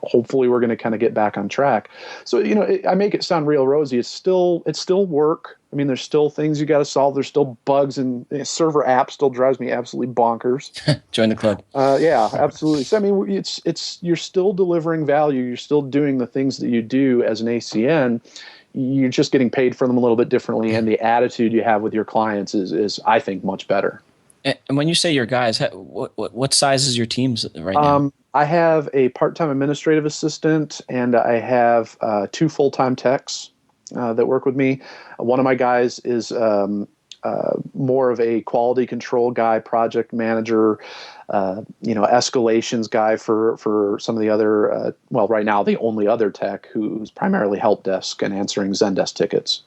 hopefully we're going to kind of get back on track. So, I make it sound real rosy. It's still work. I mean, there's still things you got to solve. There's still bugs, and server app still drives me absolutely bonkers. Join the club. Yeah, absolutely. So, I mean, it's you're still delivering value. You're still doing the things that you do as an ACN. You're just getting paid for them a little bit differently, and the attitude you have with your clients is I think, much better. And when you say your guys, what size is your teams right now? I have a part-time administrative assistant, and I have 2 full-time techs that work with me. One of my guys is more of a quality control guy, project manager, escalations guy for some of the other, right now the only other tech who's primarily help desk and answering Zendesk tickets.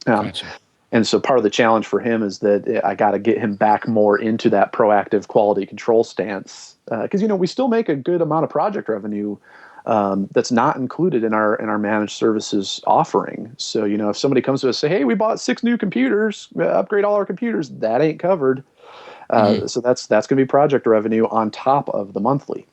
Gotcha. And so part of the challenge for him is that I got to get him back more into that proactive quality control stance. Because, we still make a good amount of project revenue that's not included in our managed services offering. So, if somebody comes to us and say, hey, we bought 6 new computers, upgrade all our computers, that ain't covered. So that's going to be project revenue on top of the monthly.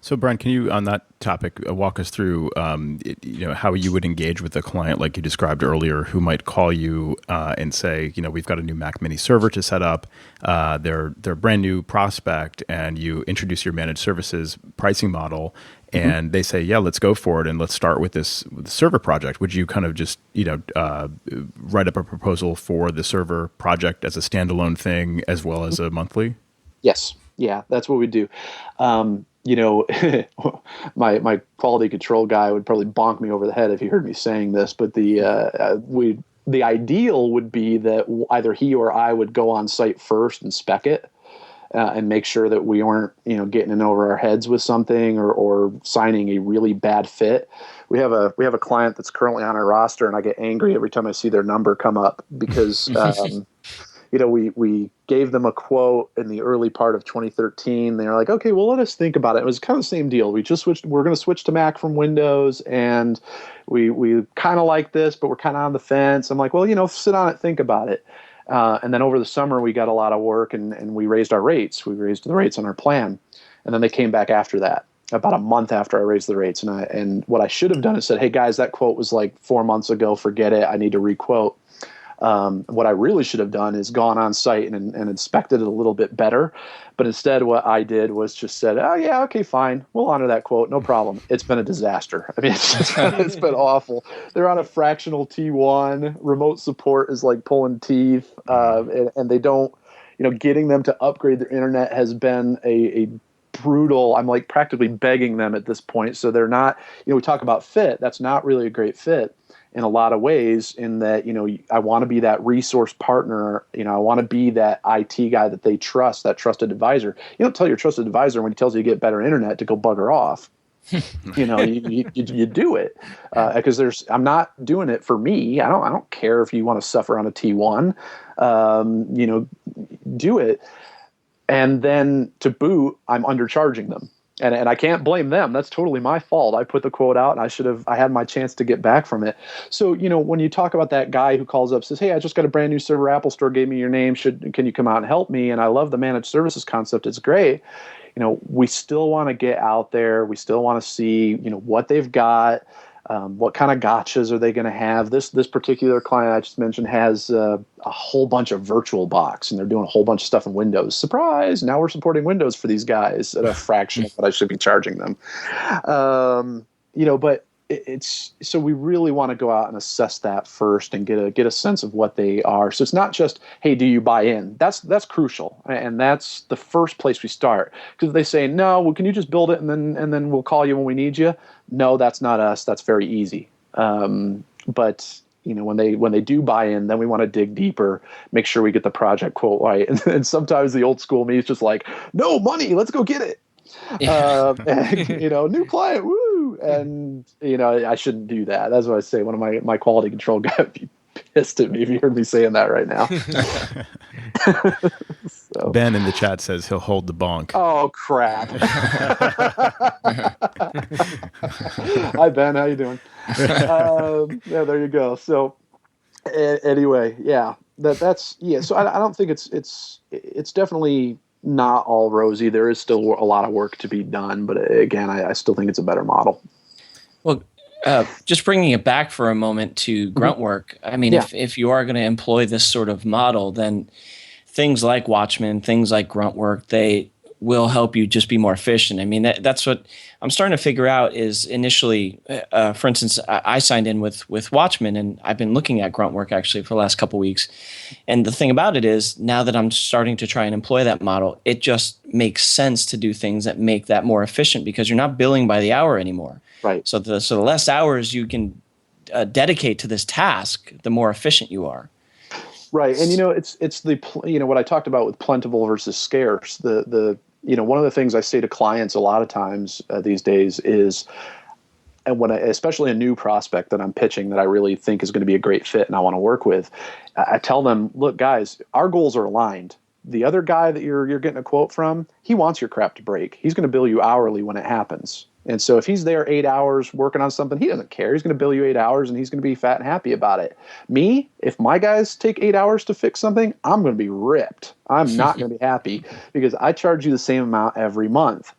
So, Brian, can you, on that topic, walk us through, how you would engage with a client like you described earlier, who might call you and say, we've got a new Mac Mini server to set up. They're a brand new prospect, and you introduce your managed services pricing model, and they say, yeah, let's go for it, and let's start with this server project. Would you kind of just, write up a proposal for the server project as a standalone thing as well as a monthly? Yes. Yeah, that's what we do. My quality control guy would probably bonk me over the head if he heard me saying this, but the ideal would be that either he or I would go on site first and spec it and make sure that we weren't, getting in over our heads with something or signing a really bad fit. We have a client that's currently on our roster, and I get angry every time I see their number come up because we gave them a quote in the early part of 2013. They're like, okay, well, let us think about it. It was kind of the same deal. We're going to switch to Mac from Windows, and we kind of like this, but we're kind of on the fence. I'm like, well, sit on it, think about it. And then over the summer, we got a lot of work, and we raised our rates. We raised the rates on our plan. And then they came back after that, about a month after I raised the rates. And what I should have done is said, hey, guys, that quote was like 4 months ago. Forget it. I need to re-quote. What I really should have done is gone on site and inspected it a little bit better. But instead, what I did was just said, oh, yeah, okay, fine. We'll honor that quote. No problem. It's been a disaster. I mean, it's been awful. They're on a fractional T1. Remote support is like pulling teeth. And they don't, getting them to upgrade their internet has been a brutal. I'm like practically begging them at this point. So they're not, we talk about fit. That's not really a great fit in a lot of ways, in that, I want to be that resource partner. I want to be that IT guy that they trust, that trusted advisor. You don't tell your trusted advisor when he tells you to get better internet to go bugger off. You do it because I'm not doing it for me. I don't care if you want to suffer on a T1. Do it. And then to boot, I'm undercharging them. And I can't blame them. That's totally my fault. I put the quote out and I had my chance to get back from it. So, when you talk about that guy who calls up, says, hey, I just got a brand new server, Apple Store gave me your name. Can you come out and help me? And I love the managed services concept. It's great. We still want to get out there. We still want to see, what they've got. What kind of gotchas are they going to have? This particular client I just mentioned has a whole bunch of VirtualBox, and they're doing a whole bunch of stuff in Windows. Surprise! Now we're supporting Windows for these guys at a fraction of what I should be charging them. But it's so we really want to go out and assess that first and get a sense of what they are. So it's not just, hey, do you buy in? That's crucial, and that's the first place we start. Because if they say no, well, can you just build it and then we'll call you when we need you? No, that's not us. That's very easy. But when they do buy in, then we want to dig deeper, make sure we get the project quote right. And sometimes the old school me is just like, no money, let's go get it. New client, woo! And I shouldn't do that. That's what I say. One of my quality control guy would be pissed at me if you heard me saying that right now. So. Ben in the chat says he'll hold the bonk. Oh crap! Hi Ben, how you doing? Yeah, there you go. So anyway, yeah, that's yeah. So I don't think it's definitely not all rosy. There is still a lot of work to be done, but again, I still think it's a better model. Well, just bringing it back for a moment to Gruntwork. I mean, if you are going to employ this sort of model, then things like Watchman, things like Gruntwork, they will help you just be more efficient. I mean, that's what I'm starting to figure out is initially, for instance, I signed in with Watchman, and I've been looking at Gruntwork actually for the last couple of weeks. And the thing about it is now that I'm starting to try and employ that model, it just makes sense to do things that make that more efficient because you're not billing by the hour anymore. Right. So the less hours you can dedicate to this task, the more efficient you are. Right. And, it's the, what I talked about with plentiful versus scarce, one of the things I say to clients a lot of times these days is, and especially a new prospect that I'm pitching that I really think is going to be a great fit and I want to work with, I tell them, look, guys, our goals are aligned. The other guy that you're getting a quote from, he wants your crap to break. He's going to bill you hourly when it happens. And so if he's there 8 hours working on something, he doesn't care. He's going to bill you 8 hours and he's going to be fat and happy about it. Me, if my guys take 8 hours to fix something, I'm going to be ripped. I'm not going to be happy because I charge you the same amount every month.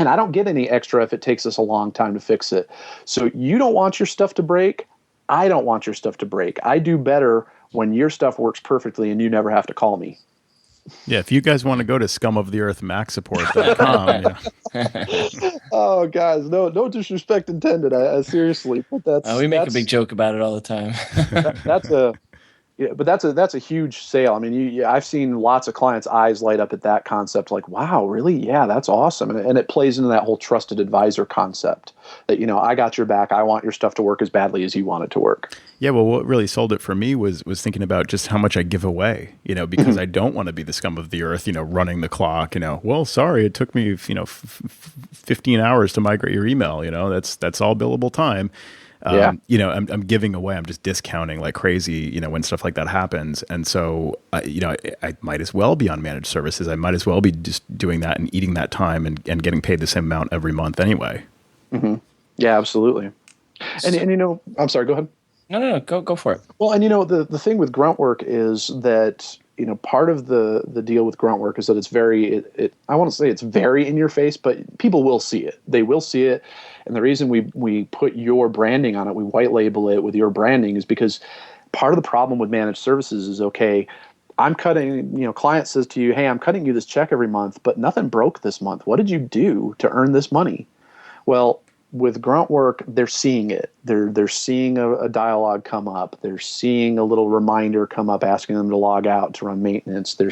And I don't get any extra if it takes us a long time to fix it. So you don't want your stuff to break. I don't want your stuff to break. I do better when your stuff works perfectly and you never have to call me. Yeah, if you guys want to go to scumoftheearthmacsupport.com. Oh, guys, no disrespect intended. I seriously, but we make a big joke about it all the time. That's a huge sale. I mean, I've seen lots of clients' eyes light up at that concept. Like, wow, really? Yeah, that's awesome. And it plays into that whole trusted advisor concept that, I got your back. I want your stuff to work as badly as you want it to work. Yeah, well, what really sold it for me was thinking about just how much I give away, because I don't want to be the scum of the earth, running the clock, well, sorry, it took me, 15 hours to migrate your email, that's all billable time. I'm giving away, I'm just discounting like crazy, when stuff like that happens. And so, I might as well be on managed services. I might as well be just doing that and eating that time and getting paid the same amount every month anyway. Mm-hmm. Yeah, absolutely. And I'm sorry, go ahead. No, go for it. Well, and the thing with Gruntwork is that, part of the deal with Gruntwork is that it's very, I want to say it's very in your face, but people will see it. They will see it. And the reason we put your branding on it, we white label it with your branding is because part of the problem with managed services is, okay, I'm cutting, client says to you, hey, I'm cutting you this check every month, but nothing broke this month. What did you do to earn this money? Well, with Gruntwork, they're seeing it. They're seeing a dialogue come up. They're seeing a little reminder come up asking them to log out to run maintenance. They're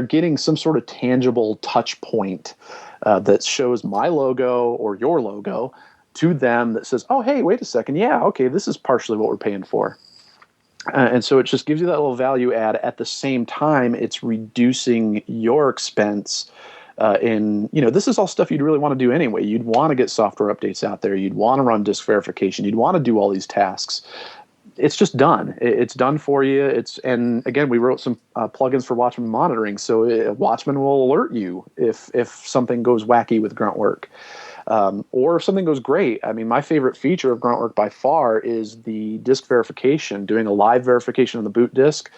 getting some sort of tangible touch point that shows my logo or your logo to them that says, oh, hey, wait a second. Yeah, okay, this is partially what we're paying for. And so it just gives you that little value add. At the same time, it's reducing your expense this is all stuff you'd really want to do anyway. You'd want to get software updates out there. You'd want to run disk verification. You'd want to do all these tasks. It's just done. It's done for you. And again, we wrote some plugins for Watchman monitoring, so Watchman will alert you if something goes wacky with Gruntwork. Or if something goes great. I mean, my favorite feature of Gruntwork by far is the disk verification, doing a live verification on the boot disk.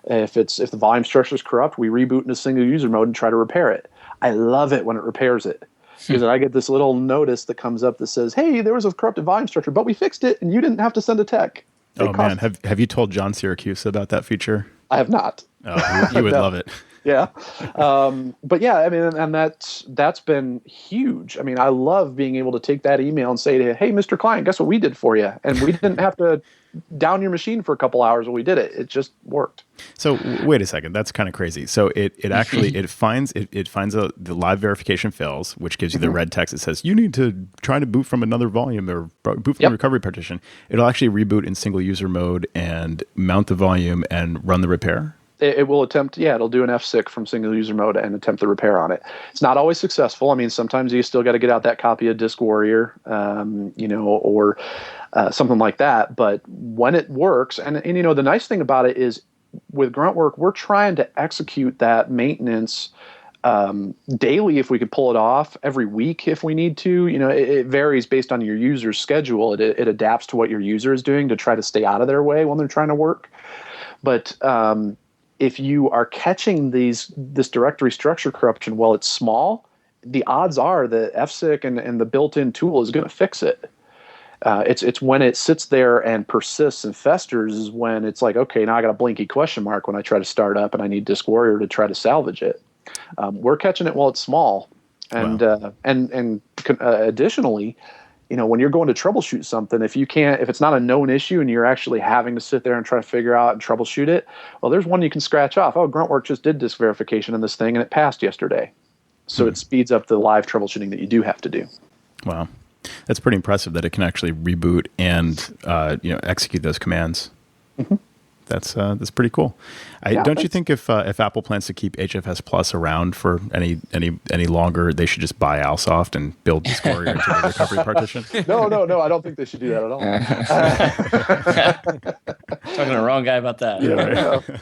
If the volume structure is corrupt, we reboot into single user mode and try to repair it. I love it when it repairs it, because I get this little notice that comes up that says, hey, there was a corrupted volume structure, but we fixed it and you didn't have to send a tech. Man, have you told John Syracuse about that feature? I have not. Oh, you would love it. Yeah. But yeah, I mean, and that's been huge. I mean, I love being able to take that email and say to, hey, Mr. Client, guess what we did for you? And we didn't have to down your machine for a couple hours when we did it. It just worked. So wait a second, that's kind of crazy. So it actually it finds the live verification fails, which gives you the red text that says you need to try to boot from another volume or boot from the recovery partition. It'll actually reboot in single user mode and mount the volume and run the repair. It will attempt, it'll do an FSIC from single user mode and attempt the repair on it. It's not always successful. I mean, sometimes you still got to get out that copy of Disk Warrior, or something like that. But when it works, and the nice thing about it is with Gruntwork, we're trying to execute that maintenance daily if we could pull it off, every week if we need to. It varies based on your user's schedule. It adapts to what your user is doing to try to stay out of their way when they're trying to work. But if you are catching this directory structure corruption while it's small, the odds are that FSIC and the built-in tool is going to fix it. It's when it sits there and persists and festers is when it's like, okay, now I got a blinky question mark when I try to start up and I need Disk Warrior to try to salvage it. We're catching it while it's small. And wow. Additionally, when you're going to troubleshoot something, if it's not a known issue and you're actually having to sit there and try to figure out and troubleshoot it, well, there's one you can scratch off. Oh, Gruntwork just did disk verification in this thing and it passed yesterday. So it speeds up the live troubleshooting that you do have to do. Wow. That's pretty impressive that it can actually reboot and, execute those commands. Mm-hmm. That's pretty cool. Don't you think if Apple plans to keep HFS Plus around for any longer, they should just buy Alsoft and build Disk Warrior into the recovery partition? No. I don't think they should do that at all. Talking to the wrong guy about that. Yeah, right.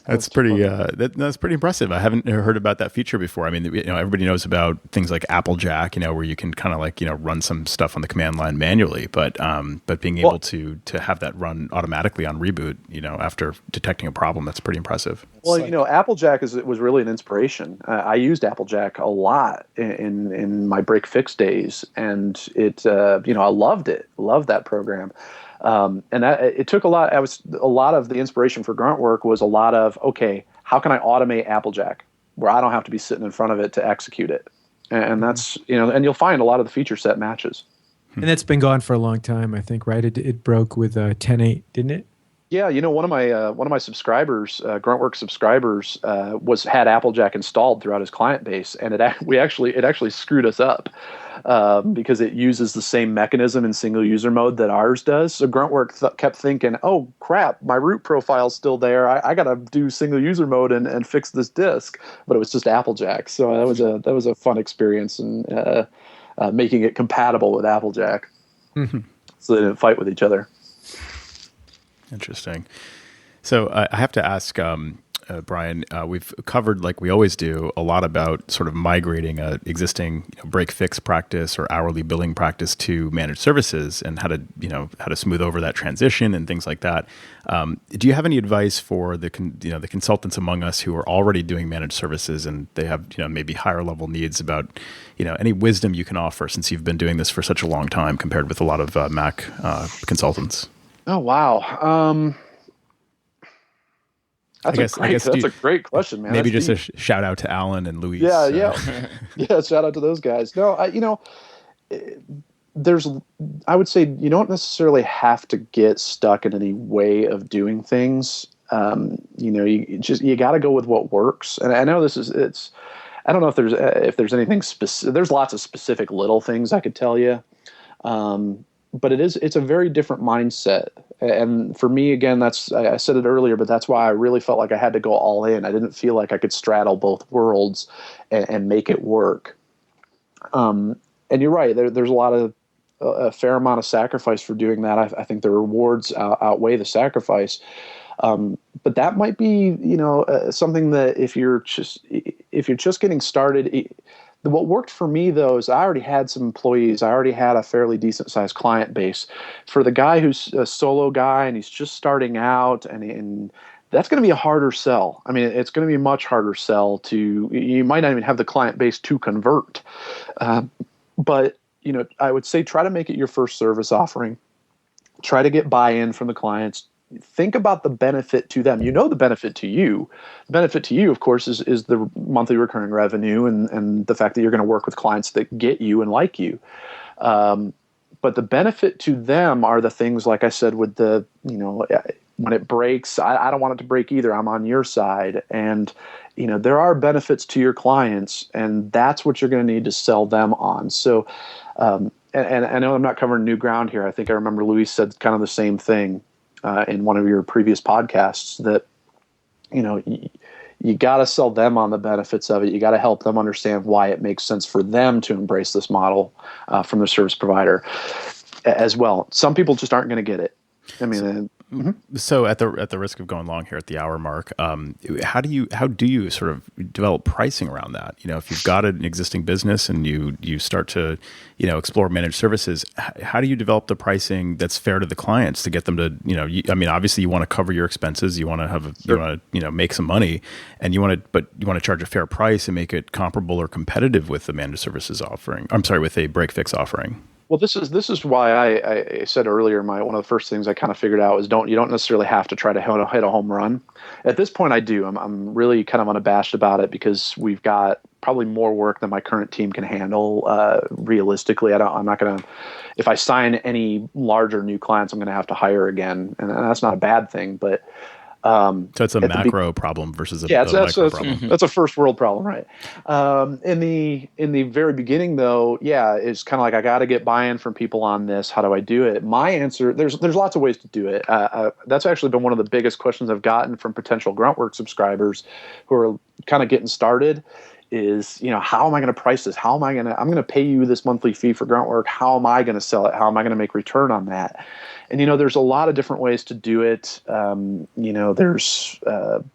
That's pretty. That's pretty impressive. I haven't heard about that feature before. I mean, everybody knows about things like Applejack, where you can kind of run some stuff on the command line manually, but being able to have that run automatically on reboot, after detecting a problem, that's pretty impressive. Well, Applejack was really an inspiration. I used Applejack a lot in my break fix days, and I loved it. Loved that program. And it took a lot. A lot of the inspiration for Gruntwork was a lot of, okay, how can I automate Applejack where I don't have to be sitting in front of it to execute it? And that's, and you'll find a lot of the feature set matches. And that's been gone for a long time, I think, right? It broke with 10.8, didn't it? Yeah, one of my subscribers, Gruntwork subscribers, had Applejack installed throughout his client base, and it actually screwed us up because it uses the same mechanism in single user mode that ours does. So Gruntwork kept thinking, "Oh crap, my root profile's still there. I got to do single user mode and fix this disk." But it was just Applejack, so that was a fun experience and making it compatible with Applejack, so they didn't fight with each other. Interesting. So I have to ask, Brian. We've covered, like we always do, a lot about sort of migrating a existing break fix practice or hourly billing practice to managed services, and how to smooth over that transition and things like that. Do you have any advice for the consultants among us who are already doing managed services and they have maybe higher level needs about any wisdom you can offer, since you've been doing this for such a long time compared with a lot of Mac consultants? Oh wow. That's a great question, man. Maybe That's just deep. a shout out to Alan and Luis. Yeah. Yeah. Shout out to those guys. No, I would say you don't necessarily have to get stuck in any way of doing things. You got to go with what works. And I know I don't know if there's anything specific. There's lots of specific little things I could tell you. But it's a very different mindset. And for me, again, I said it earlier, but that's why I really felt like I had to go all in. I didn't feel like I could straddle both worlds and make it work. And you're right. There's a fair amount of sacrifice for doing that. I think the rewards outweigh the sacrifice. But that might be, something that if you're just getting started. What worked for me, though, is I already had some employees. I already had a fairly decent-sized client base. For the guy who's a solo guy and he's just starting out, and that's going to be a harder sell. I mean, it's going to be a much harder sell you might not even have the client base to convert. But I would say try to make it your first service offering. Try to get buy-in from the clients. Think about the benefit to them. The benefit to you. The benefit to you, of course, is the monthly recurring revenue and the fact that you're going to work with clients that get you and like you. But the benefit to them are the things, like I said, with when it breaks, I don't want it to break either. I'm on your side. And, there are benefits to your clients, and that's what you're going to need to sell them on. So, and I know I'm not covering new ground here. I think I remember Luis said kind of the same thing in one of your previous podcasts, that you got to sell them on the benefits of it. You got to help them understand why it makes sense for them to embrace this model from the service provider as well. Some people just aren't going to get it. I mean, So at the risk of going long here at the hour mark, how do you sort of develop pricing around that? If you've got an existing business and you start to explore managed services, how do you develop the pricing that's fair to the clients to get them to obviously you want to cover your expenses, you want to make some money, and you want to charge a fair price and make it comparable or competitive with the managed services offering. I'm sorry, with a break fix offering. Well, this is why I said earlier, one of the first things I kind of figured out was you don't necessarily have to try to hit a home run. At this point, I do. I'm really kind of unabashed about it because we've got probably more work than my current team can handle. Realistically, I'm not going to. If I sign any larger new clients, I'm going to have to hire again, and that's not a bad thing, but. So it's a macro problem versus a micro problem. That's a first world problem, right? In the very beginning, though, it's kind of like I got to get buy-in from people on this. How do I do it? My answer, there's lots of ways to do it. That's actually been one of the biggest questions I've gotten from potential Gruntwork subscribers who are kind of getting started. Is how am I going to price this? I'm going to pay you this monthly fee for Gruntwork. How am I going to sell it? How am I going to make return on that? And there's a lot of different ways to do it. There's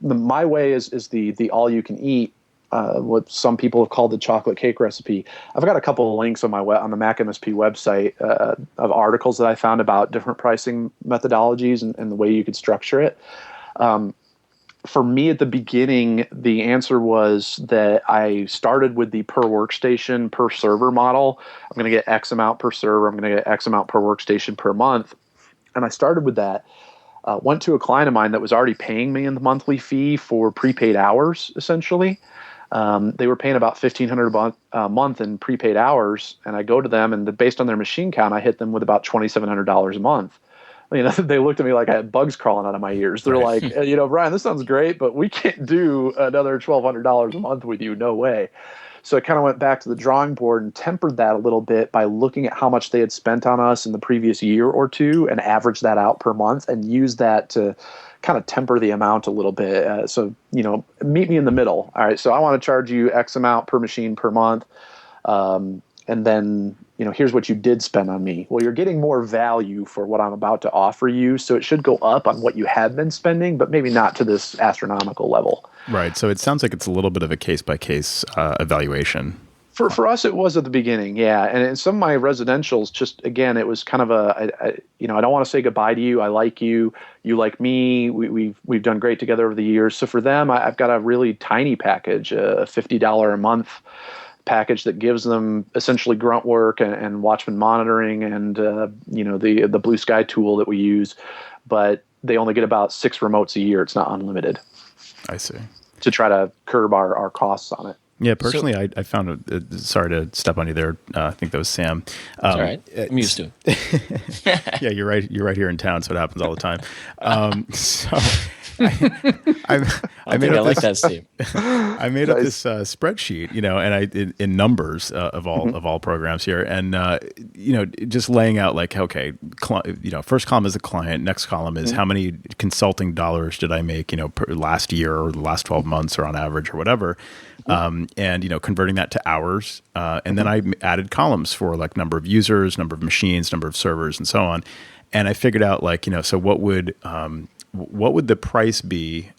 my way is the all you can eat, what some people have called the chocolate cake recipe. I've got a couple of links on the Mac-MSP website of articles that I found about different pricing methodologies and the way you could structure it. For me at the beginning, the answer was that I started with the per workstation, per server model. I'm going to get X amount per server. I'm going to get X amount per workstation per month. And I started with that. Went to a client of mine that was already paying me in the monthly fee for prepaid hours, essentially. They were paying about $1,500 a month in prepaid hours. And I go to them, and based on their machine count, I hit them with about $2,700 a month. They looked at me like I had bugs crawling out of my ears. They're like, Brian, this sounds great, but we can't do another $1,200 a month with you. No way. So I kind of went back to the drawing board and tempered that a little bit by looking at how much they had spent on us in the previous year or two and averaged that out per month and used that to kind of temper the amount a little bit. So meet me in the middle. All right, so I want to charge you X amount per machine per month. And then here's what you did spend on me. Well, you're getting more value for what I'm about to offer you. So it should go up on what you had been spending, but maybe not to this astronomical level. Right. So it sounds like it's a little bit of a case-by-case evaluation. For us, it was at the beginning, yeah. And in some of my residentials, just again, it was kind of I don't want to say goodbye to you. I like you. You like me. We've done great together over the years. So for them, I've got a really tiny package, a $50 a month package that gives them essentially Gruntwork and Watchman monitoring and the Blue Sky tool that we use, but they only get about 6 remotes a year. It's not unlimited. I see. To try to curb our costs on it. Yeah, personally, I found sorry to step on you there. I think that was Sam. All right, I'm used to it. Yeah, you're right. You're right here in town, so it happens all the time. So I made up that, Steve. I made up this spreadsheet, and in numbers of all programs here, and just laying out like, okay, first column is the client, next column is how many consulting dollars did I make, per last year or the last 12 months or on average or whatever. And converting that to hours, and then I added columns for like number of users, number of machines, number of servers, and so on. And I figured out like so what would the price be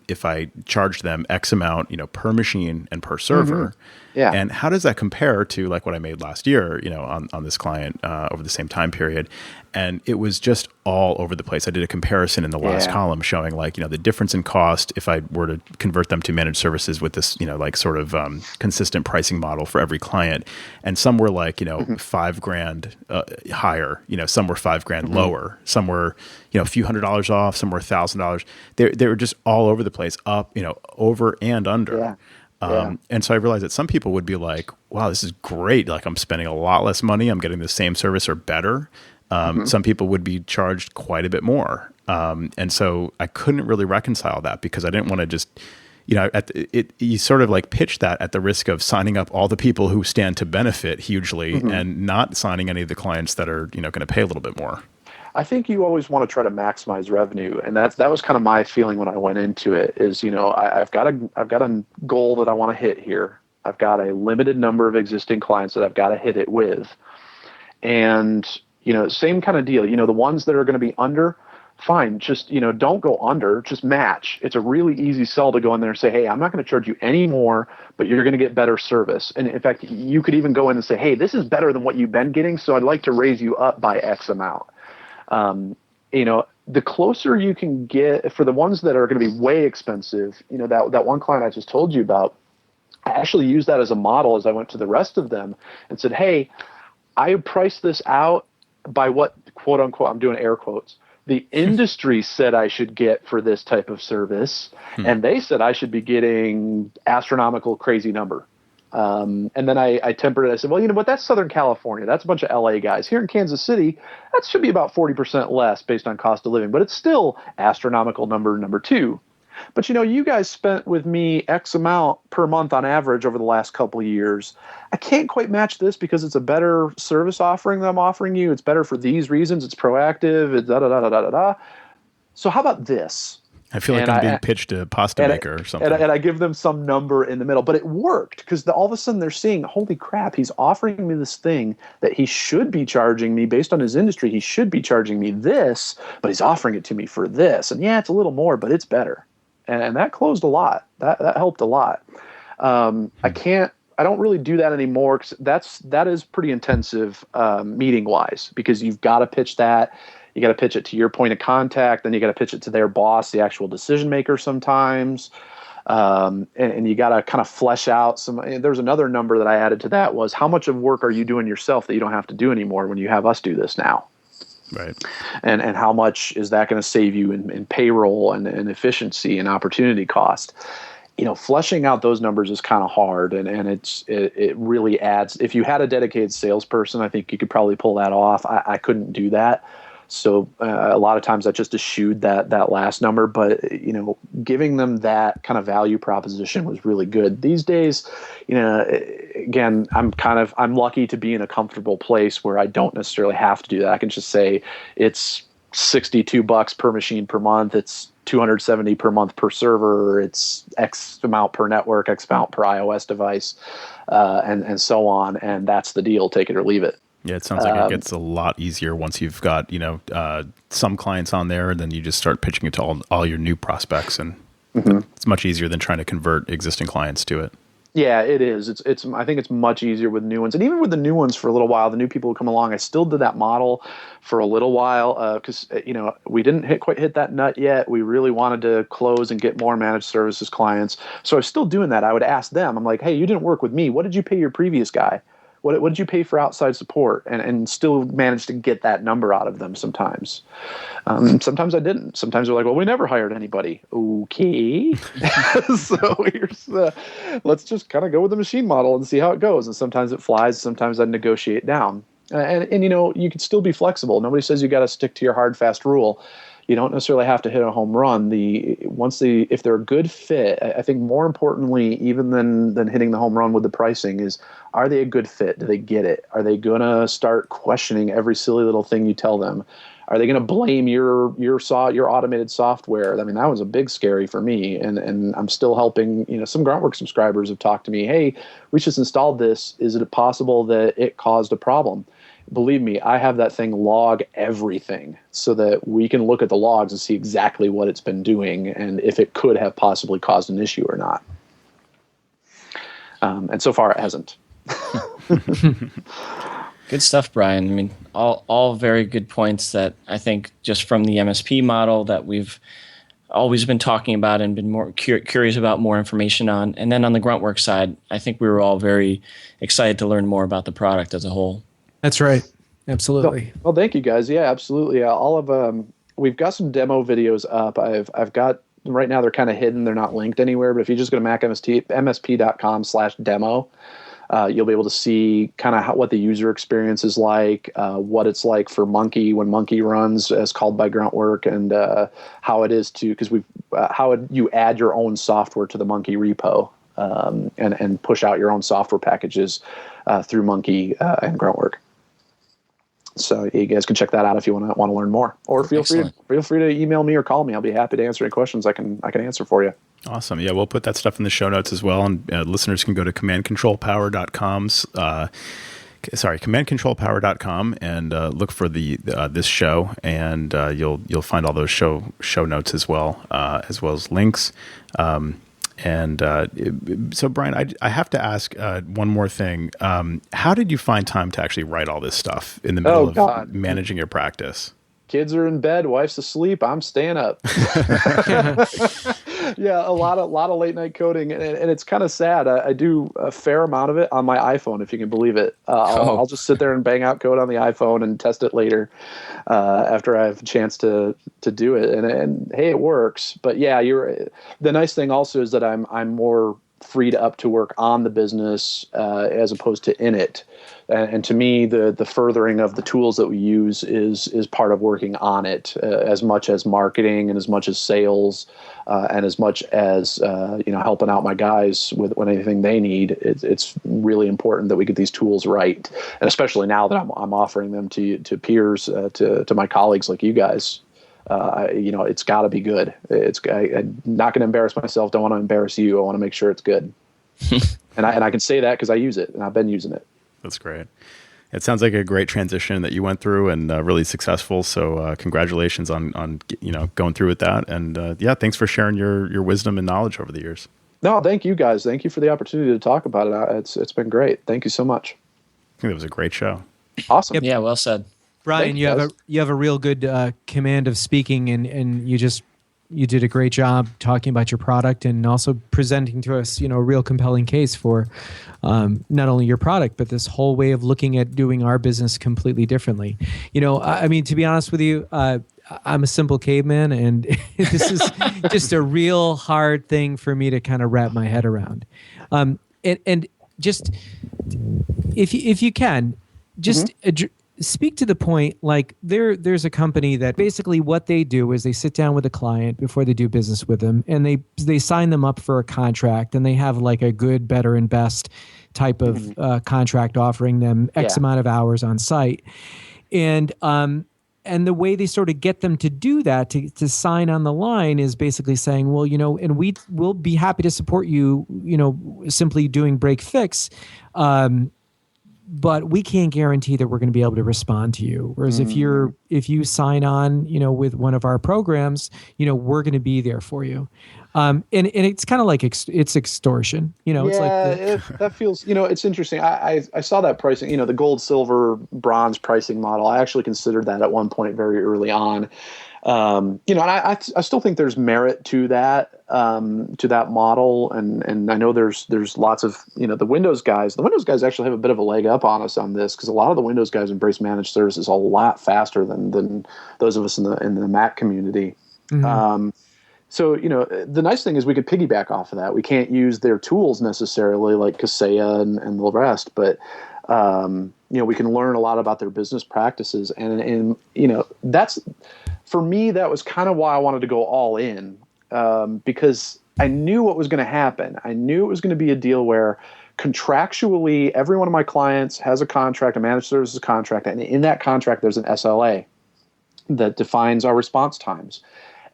if I charged them X amount per machine and per server? Yeah. And how does that compare to like what I made last year, on this client over the same time period? And it was just all over the place. I did a comparison in the last column showing like, the difference in cost if I were to convert them to managed services with this, like sort of consistent pricing model for every client. And some were like, $5,000 higher, some were $5,000 lower, some were, a few $100s off, some were $1,000. They were just all over the place, up, over and under. Yeah. And so I realized that some people would be like, wow, this is great. Like I'm spending a lot less money. I'm getting the same service or better. Some people would be charged quite a bit more. And so I couldn't really reconcile that because I didn't want to just, you sort of like pitch that at the risk of signing up all the people who stand to benefit hugely and not signing any of the clients that are, going to pay a little bit more. I think you always want to try to maximize revenue, and that was kind of my feeling when I went into it. Is I've got a goal that I want to hit here. I've got a limited number of existing clients that I've got to hit it with, and same kind of deal. The ones that are going to be under, fine. Just don't go under. Just match. It's a really easy sell to go in there and say, hey, I'm not going to charge you any more, but you're going to get better service. And in fact, you could even go in and say, hey, this is better than what you've been getting, so I'd like to raise you up by X amount. The closer you can get for the ones that are going to be way expensive, that one client I just told you about, I actually used that as a model as I went to the rest of them and said, hey, I priced this out by what, quote unquote, I'm doing air quotes, the industry said I should get for this type of service. And they said I should be getting astronomical crazy number. And then I tempered it. I said, well, you know what? That's Southern California. That's a bunch of LA guys. Here in Kansas City, that should be about 40% less based on cost of living, but it's still astronomical number 2. But you guys spent with me X amount per month on average over the last couple of years. I can't quite match this because it's a better service offering that I'm offering you. It's better for these reasons. It's proactive. It's da-da-da-da-da-da. So how about this? I feel like I'm being pitched to a pasta maker or something. And I give them some number in the middle. But it worked because all of a sudden they're seeing, holy crap, he's offering me this thing that he should be charging me based on his industry. He should be charging me this, but he's offering it to me for this. And yeah, it's a little more, but it's better. And that closed a lot. That helped a lot. I don't really do that anymore because that is pretty intensive meeting wise because you've got to pitch that. You got to pitch it to your point of contact, then you got to pitch it to their boss, the actual decision maker sometimes. And you got to kind of flesh out there's another number that I added to that was how much of work are you doing yourself that you don't have to do anymore when you have us do this now? Right. And how much is that going to save you in payroll and efficiency and opportunity cost? Fleshing out those numbers is kind of hard, and it really adds. If you had a dedicated salesperson, I think you could probably pull that off. I couldn't do that. So a lot of times I just eschewed that last number, but giving them that kind of value proposition was really good. These days, again, I'm lucky to be in a comfortable place where I don't necessarily have to do that. I can just say it's $62 per machine per month. It's $270 per month per server. It's X amount per network, X amount per iOS device, and so on. And that's the deal. Take it or leave it. Yeah, it sounds like it gets a lot easier once you've got, some clients on there, and then you just start pitching it to all your new prospects, and it's much easier than trying to convert existing clients to it. Yeah, it is. It's. I think it's much easier with new ones, and even with the new ones for a little while, the new people who come along, I still did that model for a little while because we didn't quite hit that nut yet. We really wanted to close and get more managed services clients, so I was still doing that. I would ask them, I'm like, hey, you didn't work with me. What did you pay your previous guy? What did you pay for outside support? And still managed to get that number out of them sometimes. Sometimes I didn't. Sometimes they're like, well, we never hired anybody. Okay. So let's just kind of go with the machine model and see how it goes. And sometimes it flies. Sometimes I negotiate down. And you can still be flexible. Nobody says you got to stick to your hard, fast rule. You don't necessarily have to hit a home run. If they're a good fit, I think more importantly, even than hitting the home run with the pricing, is, are they a good fit? Do they get it? Are they gonna start questioning every silly little thing you tell them? Are they gonna blame your automated software? I mean, that was a big scary for me, and I'm still helping. Some Gruntwork subscribers have talked to me. Hey, we just installed this. Is it possible that it caused a problem? Believe me, I have that thing log everything so that we can look at the logs and see exactly what it's been doing and if it could have possibly caused an issue or not. And so far it hasn't. Good stuff, Brian. I mean, all very good points that I think just from the MSP model that we've always been talking about and been more curious about more information on. And then on the Gruntwork side, I think we were all very excited to learn more about the product as a whole. That's right. Absolutely. Well, thank you guys. Yeah, absolutely. We've got some demo videos up. I've got, right now they're kind of hidden. They're not linked anywhere, but if you just go to MSP.com/demo, you'll be able to see kind of what the user experience is like, what it's like for Monkey when Monkey runs as called by Gruntwork, and how it is because how you add your own software to the Monkey repo and push out your own software packages through Monkey and Gruntwork. So you guys can check that out if you want to learn more, or feel free to email me or call me. I'll be happy to answer any questions I can answer for you. Awesome. Yeah, we'll put that stuff in the show notes as well, and listeners can go to commandcontrolpower.com and look for this show, and you'll find all those show notes as well as links. So Brian, I have to ask one more thing. How did you find time to actually write all this stuff in the middle of managing your practice? Kids are in bed, wife's asleep, I'm staying up. Yeah, a lot of late night coding, and it's kind of sad. I do a fair amount of it on my iPhone, if you can believe it. I'll just sit there and bang out code on the iPhone and test it later after I have a chance to do it. And hey, it works. But yeah, the nice thing also is that I'm more freed up to work on the business as opposed to in it. And to me, the furthering of the tools that we use is part of working on it, as much as marketing and as much as sales and as much as helping out my guys with anything they need. It's really important that we get these tools right, and especially now that I'm offering them to peers, to my colleagues like you guys. It's got to be good. I'm not going to embarrass myself. Don't want to embarrass you. I want to make sure it's good. and I can say that because I use it and I've been using it. That's great. It sounds like a great transition that you went through, and really successful. So congratulations on going through with that. And thanks for sharing your wisdom and knowledge over the years. No, thank you guys. Thank you for the opportunity to talk about it. It's been great. Thank you so much. I think it was a great show. Awesome. Yep. Yeah, well said. Brian, you have a real good command of speaking, and you did a great job talking about your product and also presenting to us, a real compelling case for not only your product, but this whole way of looking at doing our business completely differently. I mean, to be honest with you, I'm a simple caveman, and this is just a real hard thing for me to kind of wrap my head around. And just if you can, just speak to the point, like there's a company that basically what they do is they sit down with a client before they do business with them, and they sign them up for a contract, and they have like a good, better, and best type of contract offering them X amount of hours on site. And And the way they sort of get them to do that, to sign on the line, is basically saying, well, and we'll be happy to support you, simply doing break fix. But we can't guarantee that we're going to be able to respond to you. Whereas if you sign on, with one of our programs, we're going to be there for you. And it's kind of like it's extortion. It's like that feels. It's interesting. I saw that pricing. The gold, silver, bronze pricing model. I actually considered that at one point very early on. And I still think there's merit to that model, and I know there's lots of the Windows guys. The Windows guys actually have a bit of a leg up on us on this, because a lot of the Windows guys embrace managed services a lot faster than those of us in the Mac community. Mm-hmm. So the nice thing is we could piggyback off of that. We can't use their tools necessarily, like Kaseya and the rest, but we can learn a lot about their business practices, and that's, for me, that was kind of why I wanted to go all in, because I knew what was going to happen. I knew it was going to be a deal where contractually every one of my clients has a contract, a managed services contract, and in that contract there's an SLA that defines our response times.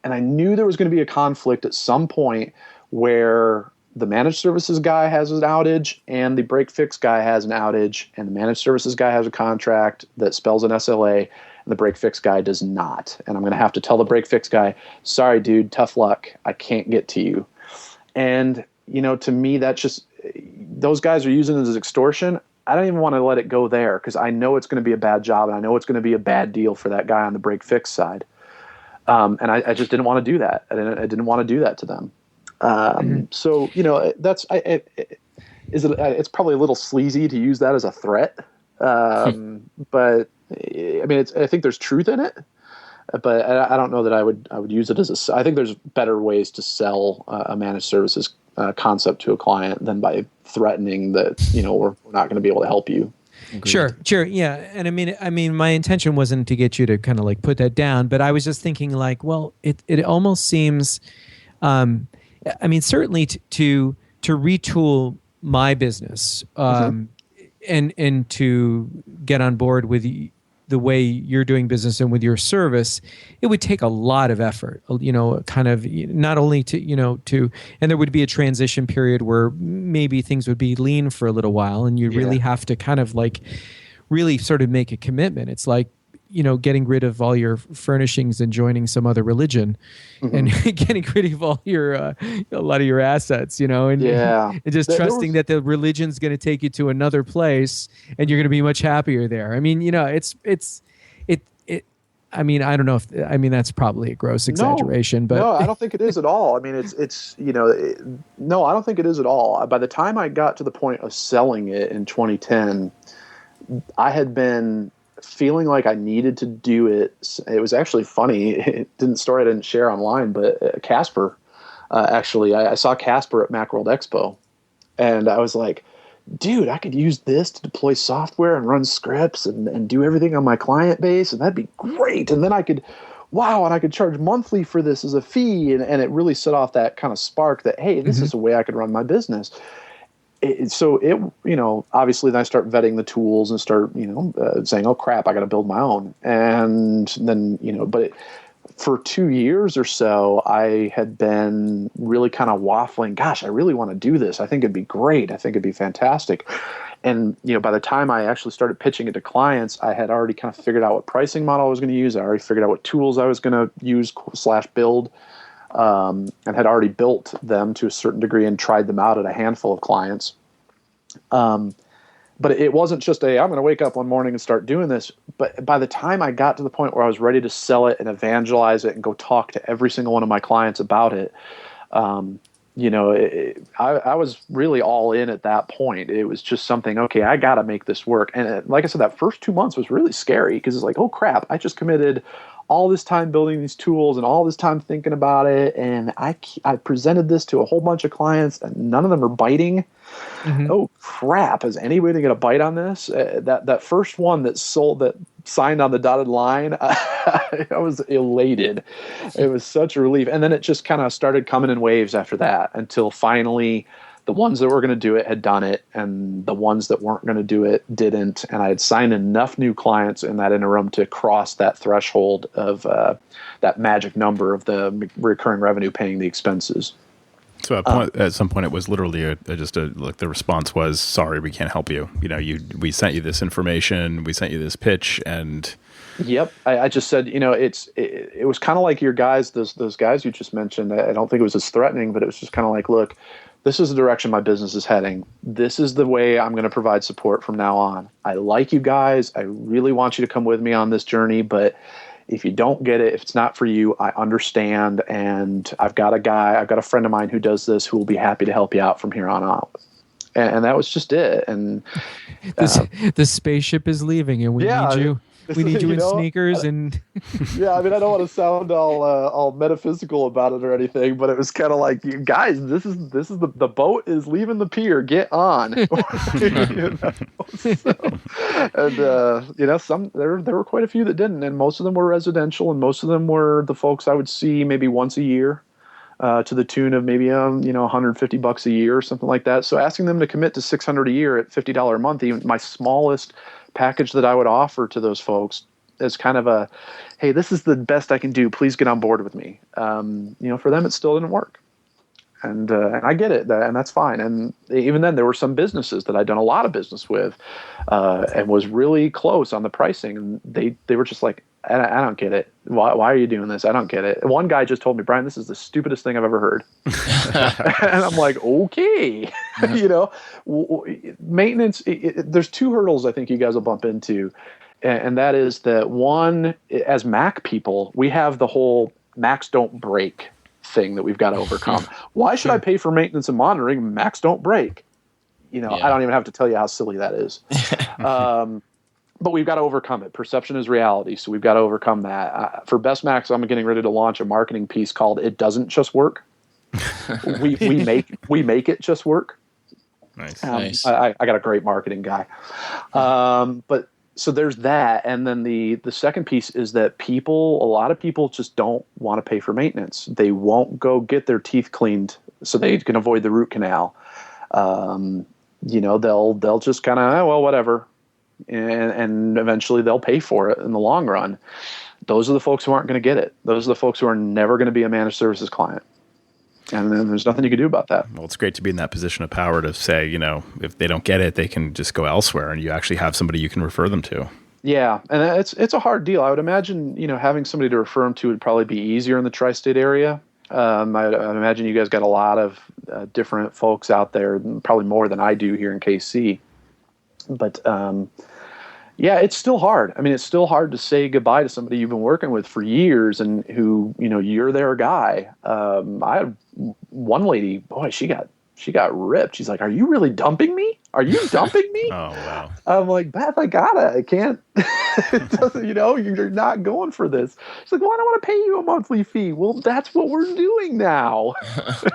And I knew there was going to be a conflict at some point where the managed services guy has an outage and the break fix guy has an outage, and the managed services guy has a contract that spells an SLA, and the break fix guy does not. And I'm going to have to tell the break fix guy, sorry, dude, tough luck. I can't get to you. And, to me, that's just, those guys are using it as extortion. I don't even want to let it go there, because I know it's going to be a bad job, and I know it's going to be a bad deal for that guy on the break fix side. And I just didn't want to do that. I didn't want to do that to them. So, that's, it's probably a little sleazy to use that as a threat. But I mean, I think there's truth in it, but I don't know that I would use it as I think there's better ways to sell a managed services concept to a client than by threatening that, we're not going to be able to help you. Agreed. Sure. Yeah. And I mean, my intention wasn't to get you to kind of like put that down, but I was just thinking like, well, it almost seems, certainly to retool my business, and to get on board with the way you're doing business and with your service, it would take a lot of effort, kind of not only to, and there would be a transition period where maybe things would be lean for a little while, and you really have to kind of like really sort of make a commitment. It's like, getting rid of all your furnishings and joining some other religion, and getting rid of all your, a lot of your assets, and just trusting that the religion's going to take you to another place and you're going to be much happier there. I mean, I mean, I don't know if, that's probably a gross exaggeration, but no, I don't think it is at all. I mean, no, I don't think it is at all. By the time I got to the point of selling it in 2010, I had been feeling like I needed to do it. It was actually funny. I didn't share online, but Casper, actually, I saw Casper at Macworld Expo, and I was like, dude, I could use this to deploy software and run scripts and do everything on my client base, and that'd be great. And then I could charge monthly for this as a fee. And it really set off that kind of spark that, hey, this is a way I could run my business. So obviously then I start vetting the tools and start, saying, oh crap, I got to build my own. And then, for 2 years or so, I had been really kind of waffling, gosh, I really want to do this. I think it'd be great. I think it'd be fantastic. And, by the time I actually started pitching it to clients, I had already kind of figured out what pricing model I was going to use. I already figured out what tools I was going to use / build. And had already built them to a certain degree and tried them out at a handful of clients. But it wasn't just I'm going to wake up one morning and start doing this. But by the time I got to the point where I was ready to sell it and evangelize it and go talk to every single one of my clients about it, I was really all in at that point. It was just something, okay, I got to make this work. And like I said, that first 2 months was really scary, because it's like, oh crap, I just committed all this time building these tools and all this time thinking about it, and I presented this to a whole bunch of clients, and none of them are biting. Oh crap! Is anybody going to bite on this? That first one that signed on the dotted line, I was elated. It was such a relief, and then it just kind of started coming in waves after that, until finally The ones that were going to do it had done it, and the ones that weren't going to do it didn't. And I had signed enough new clients in that interim to cross that threshold of that magic number of the recurring revenue paying the expenses. So at some point, it was literally the response was, "Sorry, we can't help you. We sent you this information, we sent you this pitch, and." Yep, I just said, it was kind of like your guys, those guys you just mentioned. I don't think it was as threatening, but it was just kind of like, look, this is the direction my business is heading. This is the way I'm going to provide support from now on. I like you guys. I really want you to come with me on this journey, but if you don't get it, if it's not for you, I understand. And I've got a friend of mine who does this who will be happy to help you out from here on out. And that was just it. And the spaceship is leaving, and we need you. We need you in sneakers and. Yeah, I mean, I don't want to sound all metaphysical about it or anything, but it was kind of like, you guys, this is the boat is leaving the pier. Get on. There were quite a few that didn't, and most of them were residential, and most of them were the folks I would see maybe once a year. To the tune of maybe $150 a year or something like that. So asking them to commit to $600 a year at $50 a month, even my smallest package that I would offer to those folks is kind of a, hey, this is the best I can do. Please get on board with me. For them, it still didn't work. And I get it, and that's fine. And even then, there were some businesses that I'd done a lot of business with and was really close on the pricing. And they were just like, I don't get it. Why are you doing this? I don't get it. One guy just told me, Brian, this is the stupidest thing I've ever heard. And I'm like, okay. Maintenance, there's two hurdles I think you guys will bump into. And that is that one, as Mac people, we have the whole Macs don't break thing that we've got to overcome. Why should I pay for maintenance and monitoring? Macs don't break. I don't even have to tell you how silly that is. But we've got to overcome it. Perception is reality, so we've got to overcome that. For BestMacs, I'm getting ready to launch a marketing piece called "It Doesn't Just Work." we make it just work. Nice. Nice. I got a great marketing guy. But so there's that, and then the second piece is that a lot of people just don't want to pay for maintenance. They won't go get their teeth cleaned so they can avoid the root canal. They'll just kind of whatever. And eventually they'll pay for it in the long run. Those are the folks who aren't going to get it. Those are the folks who are never going to be a managed services client. And then there's nothing you can do about that. Well, it's great to be in that position of power to say, if they don't get it, they can just go elsewhere, and you actually have somebody you can refer them to. Yeah, and it's a hard deal. I would imagine, having somebody to refer them to would probably be easier in the tri-state area. I imagine you guys got a lot of different folks out there, probably more than I do here in KC. But it's still hard. I mean, it's still hard to say goodbye to somebody you've been working with for years and who, you're their guy. I had one lady, boy, she got ripped. She's like, "Are you really dumping me? Are you dumping me?" Oh, wow. I'm like, "Beth, I can't, it doesn't, you're not going for this." She's like, "Well, I don't want to pay you a monthly fee." Well, that's what we're doing now.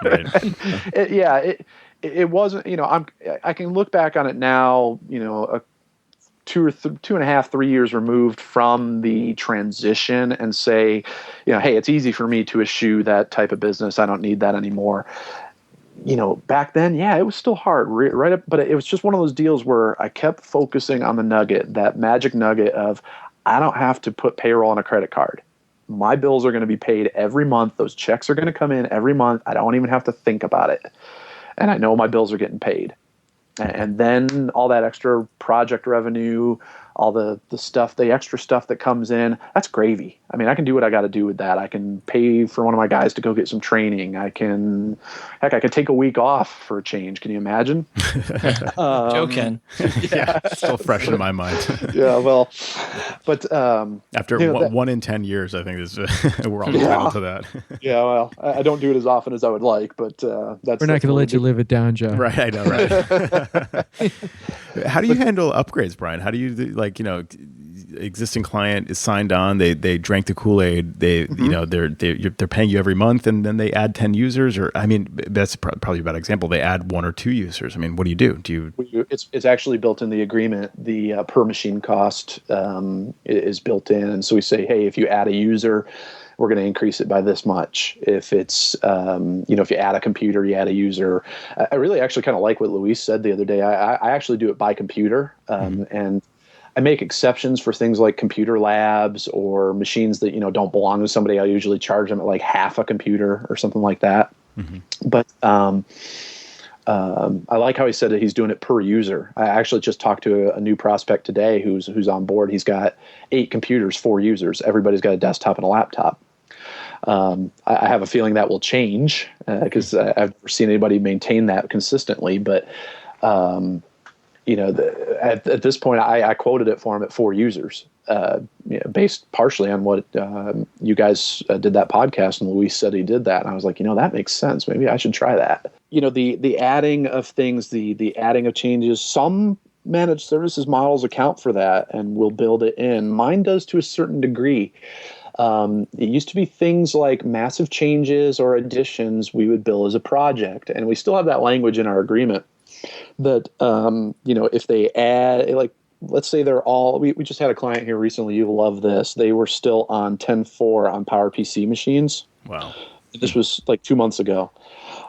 Right. It wasn't, I can look back on it now, 2.5, 3 years removed from the transition and say, hey, it's easy for me to eschew that type of business. I don't need that anymore. Back then, it was still hard, right up, but it was just one of those deals where I kept focusing on the nugget, that magic nugget of, I don't have to put payroll on a credit card. My bills are going to be paid every month. Those checks are going to come in every month. I don't even have to think about it. And I know my bills are getting paid. And then all that extra project revenue, all the stuff, the extra stuff that comes in, that's gravy. I mean, I can do what I got to do with that. I can pay for one of my guys to go get some training. I can take a week off for a change. Can you imagine? Joe can. Yeah, still fresh in my mind. Yeah, well, but after 1 in 10 years, I think we're all entitled to that. Yeah, well, I don't do it as often as I would like, but that's. We're not going to let you live it down, Joe. Right, I know, right? How do you handle upgrades, Brian? How do you existing client is signed on, they drank the Kool-Aid, they're paying you every month, and then they add 10 users, or that's probably a bad example. They add 1 or 2 users. I mean, what do you do? It's actually built in the agreement. The per machine cost is built in, and so we say, hey, if you add a user, we're going to increase it by this much. If it's, if you add a computer, you add a user. I really actually kind of like what Luis said the other day. I actually do it by computer, and I make exceptions for things like computer labs or machines that, don't belong to somebody. I usually charge them at like half a computer or something like that. But I like how he said that he's doing it per user. I actually just talked to a new prospect today who's on board. He's got 8 computers, 4 users. Everybody's got a desktop and a laptop. I have a feeling that will change because I've never seen anybody maintain that consistently. But at this point, I quoted it for him at 4 users, based partially on what you guys did that podcast, and Luis said he did that, and I was like, that makes sense. Maybe I should try that. The adding of things, the adding of changes. Some managed services models account for that and will build it in. Mine does to a certain degree. It used to be things like massive changes or additions we would bill as a project, and we still have that language in our agreement. That if they add, like, let's say they're all, we just had a client here recently, you love this, they were still on 10.4 on PowerPC machines. Wow. This was like 2 months ago.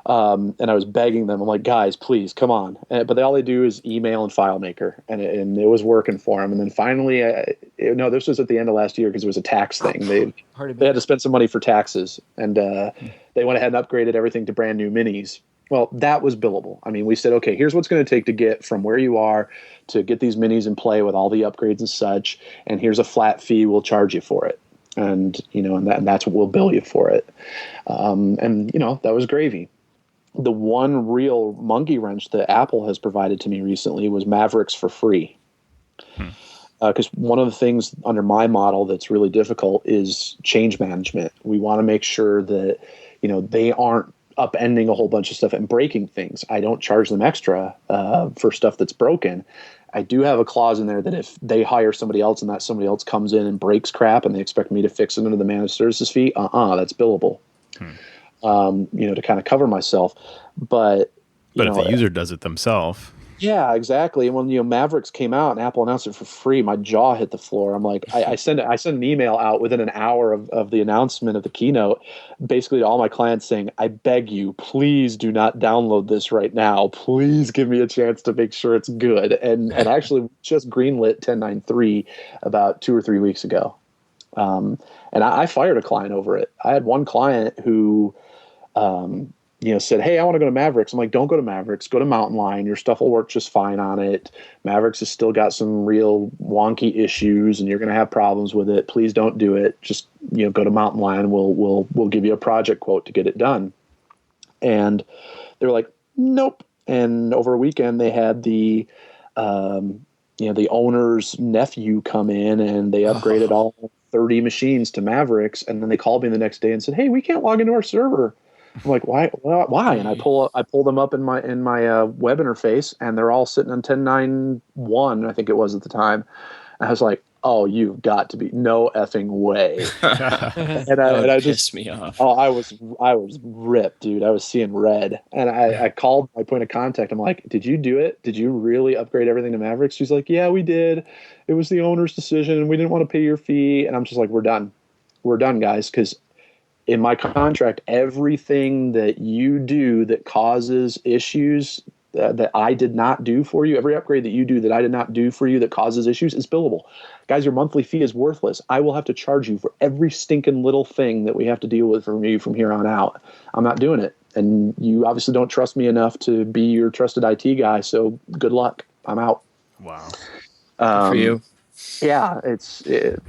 And I was begging them, I'm like, guys, please come on. But all they do is email and FileMaker, and it was working for them. And then finally, this was at the end of last year because it was a tax thing. They had to spend some money for taxes, and they went ahead and upgraded everything to brand new minis. Well, that was billable. I mean, we said, okay, here's what's going to take to get from where you are to get these minis in play with all the upgrades and such. And here's a flat fee. We'll charge you for it. And, and that's what we'll bill you for it. That was gravy. The one real monkey wrench that Apple has provided to me recently was Mavericks for free. Because one of the things under my model that's really difficult is change management. We want to make sure that, they aren't upending a whole bunch of stuff and breaking things. I don't charge them extra for stuff that's broken. I do have a clause in there that if they hire somebody else and that somebody else comes in and breaks crap and they expect me to fix it under the managed services fee, that's billable. To kind of cover myself. But if the user does it themselves. Yeah, exactly. And when Mavericks came out and Apple announced it for free, my jaw hit the floor. I'm like, I sent an email out within an hour of the announcement of the keynote, basically to all my clients saying, I beg you, please do not download this right now. Please give me a chance to make sure it's good. And actually just greenlit 10.9.3 about 2 or 3 weeks ago. And I fired a client over it. I had one client who said, hey, I want to go to Mavericks. I'm like, don't go to Mavericks. Go to Mountain Lion. Your stuff will work just fine on it. Mavericks has still got some real wonky issues, and you're going to have problems with it. Please don't do it. Just go to Mountain Lion. We'll give you a project quote to get it done. And they were like, nope. And over a weekend, they had the owner's nephew come in, and they upgraded all 30 machines to Mavericks. And then they called me the next day and said, hey, we can't log into our server. I'm like, why? And I pull them up in my web interface, and they're all sitting on 10.9.1, I think it was at the time. And I was like, oh, you've got to be, no effing way. and I just pissed me off. Oh, I was ripped, dude. I was seeing red. And I called my point of contact. I'm like, did you do it? Did you really upgrade everything to Mavericks? She's like, yeah, we did. It was the owner's decision, and we didn't want to pay your fee. And I'm just like, we're done, guys, because in my contract, everything that you do that causes issues that I did not do for you, every upgrade that you do that I did not do for you that causes issues is billable. Guys, your monthly fee is worthless. I will have to charge you for every stinking little thing that we have to deal with from you from here on out. I'm not doing it. And you obviously don't trust me enough to be your trusted IT guy, so good luck. I'm out. Wow. Good for you. Yeah, it's just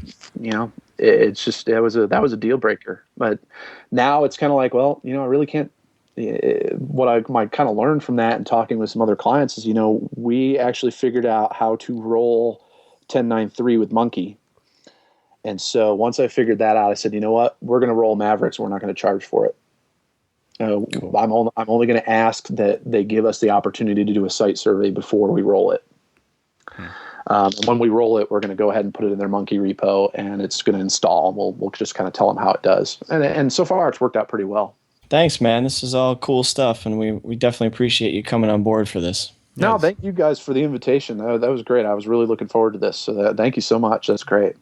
that was a deal breaker. But now it's kind of like, well, I really can't. What I might kind of learn from that and talking with some other clients is, we actually figured out how to roll 10.9.3 with Monkey. And so once I figured that out, I said, you know what, we're going to roll Mavericks. We're not going to charge for it. Cool. I'm only going to ask that they give us the opportunity to do a site survey before we roll it. And when we roll it, we're going to go ahead and put it in their Monkey repo, and it's going to install. And we'll just kind of tell them how it does. And so far, it's worked out pretty well. Thanks, man. This is all cool stuff, and we definitely appreciate you coming on board for this. No, thank you guys for the invitation. That was great. I was really looking forward to this. So thank you so much. That's great.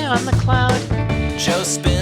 on the cloud. Joe spins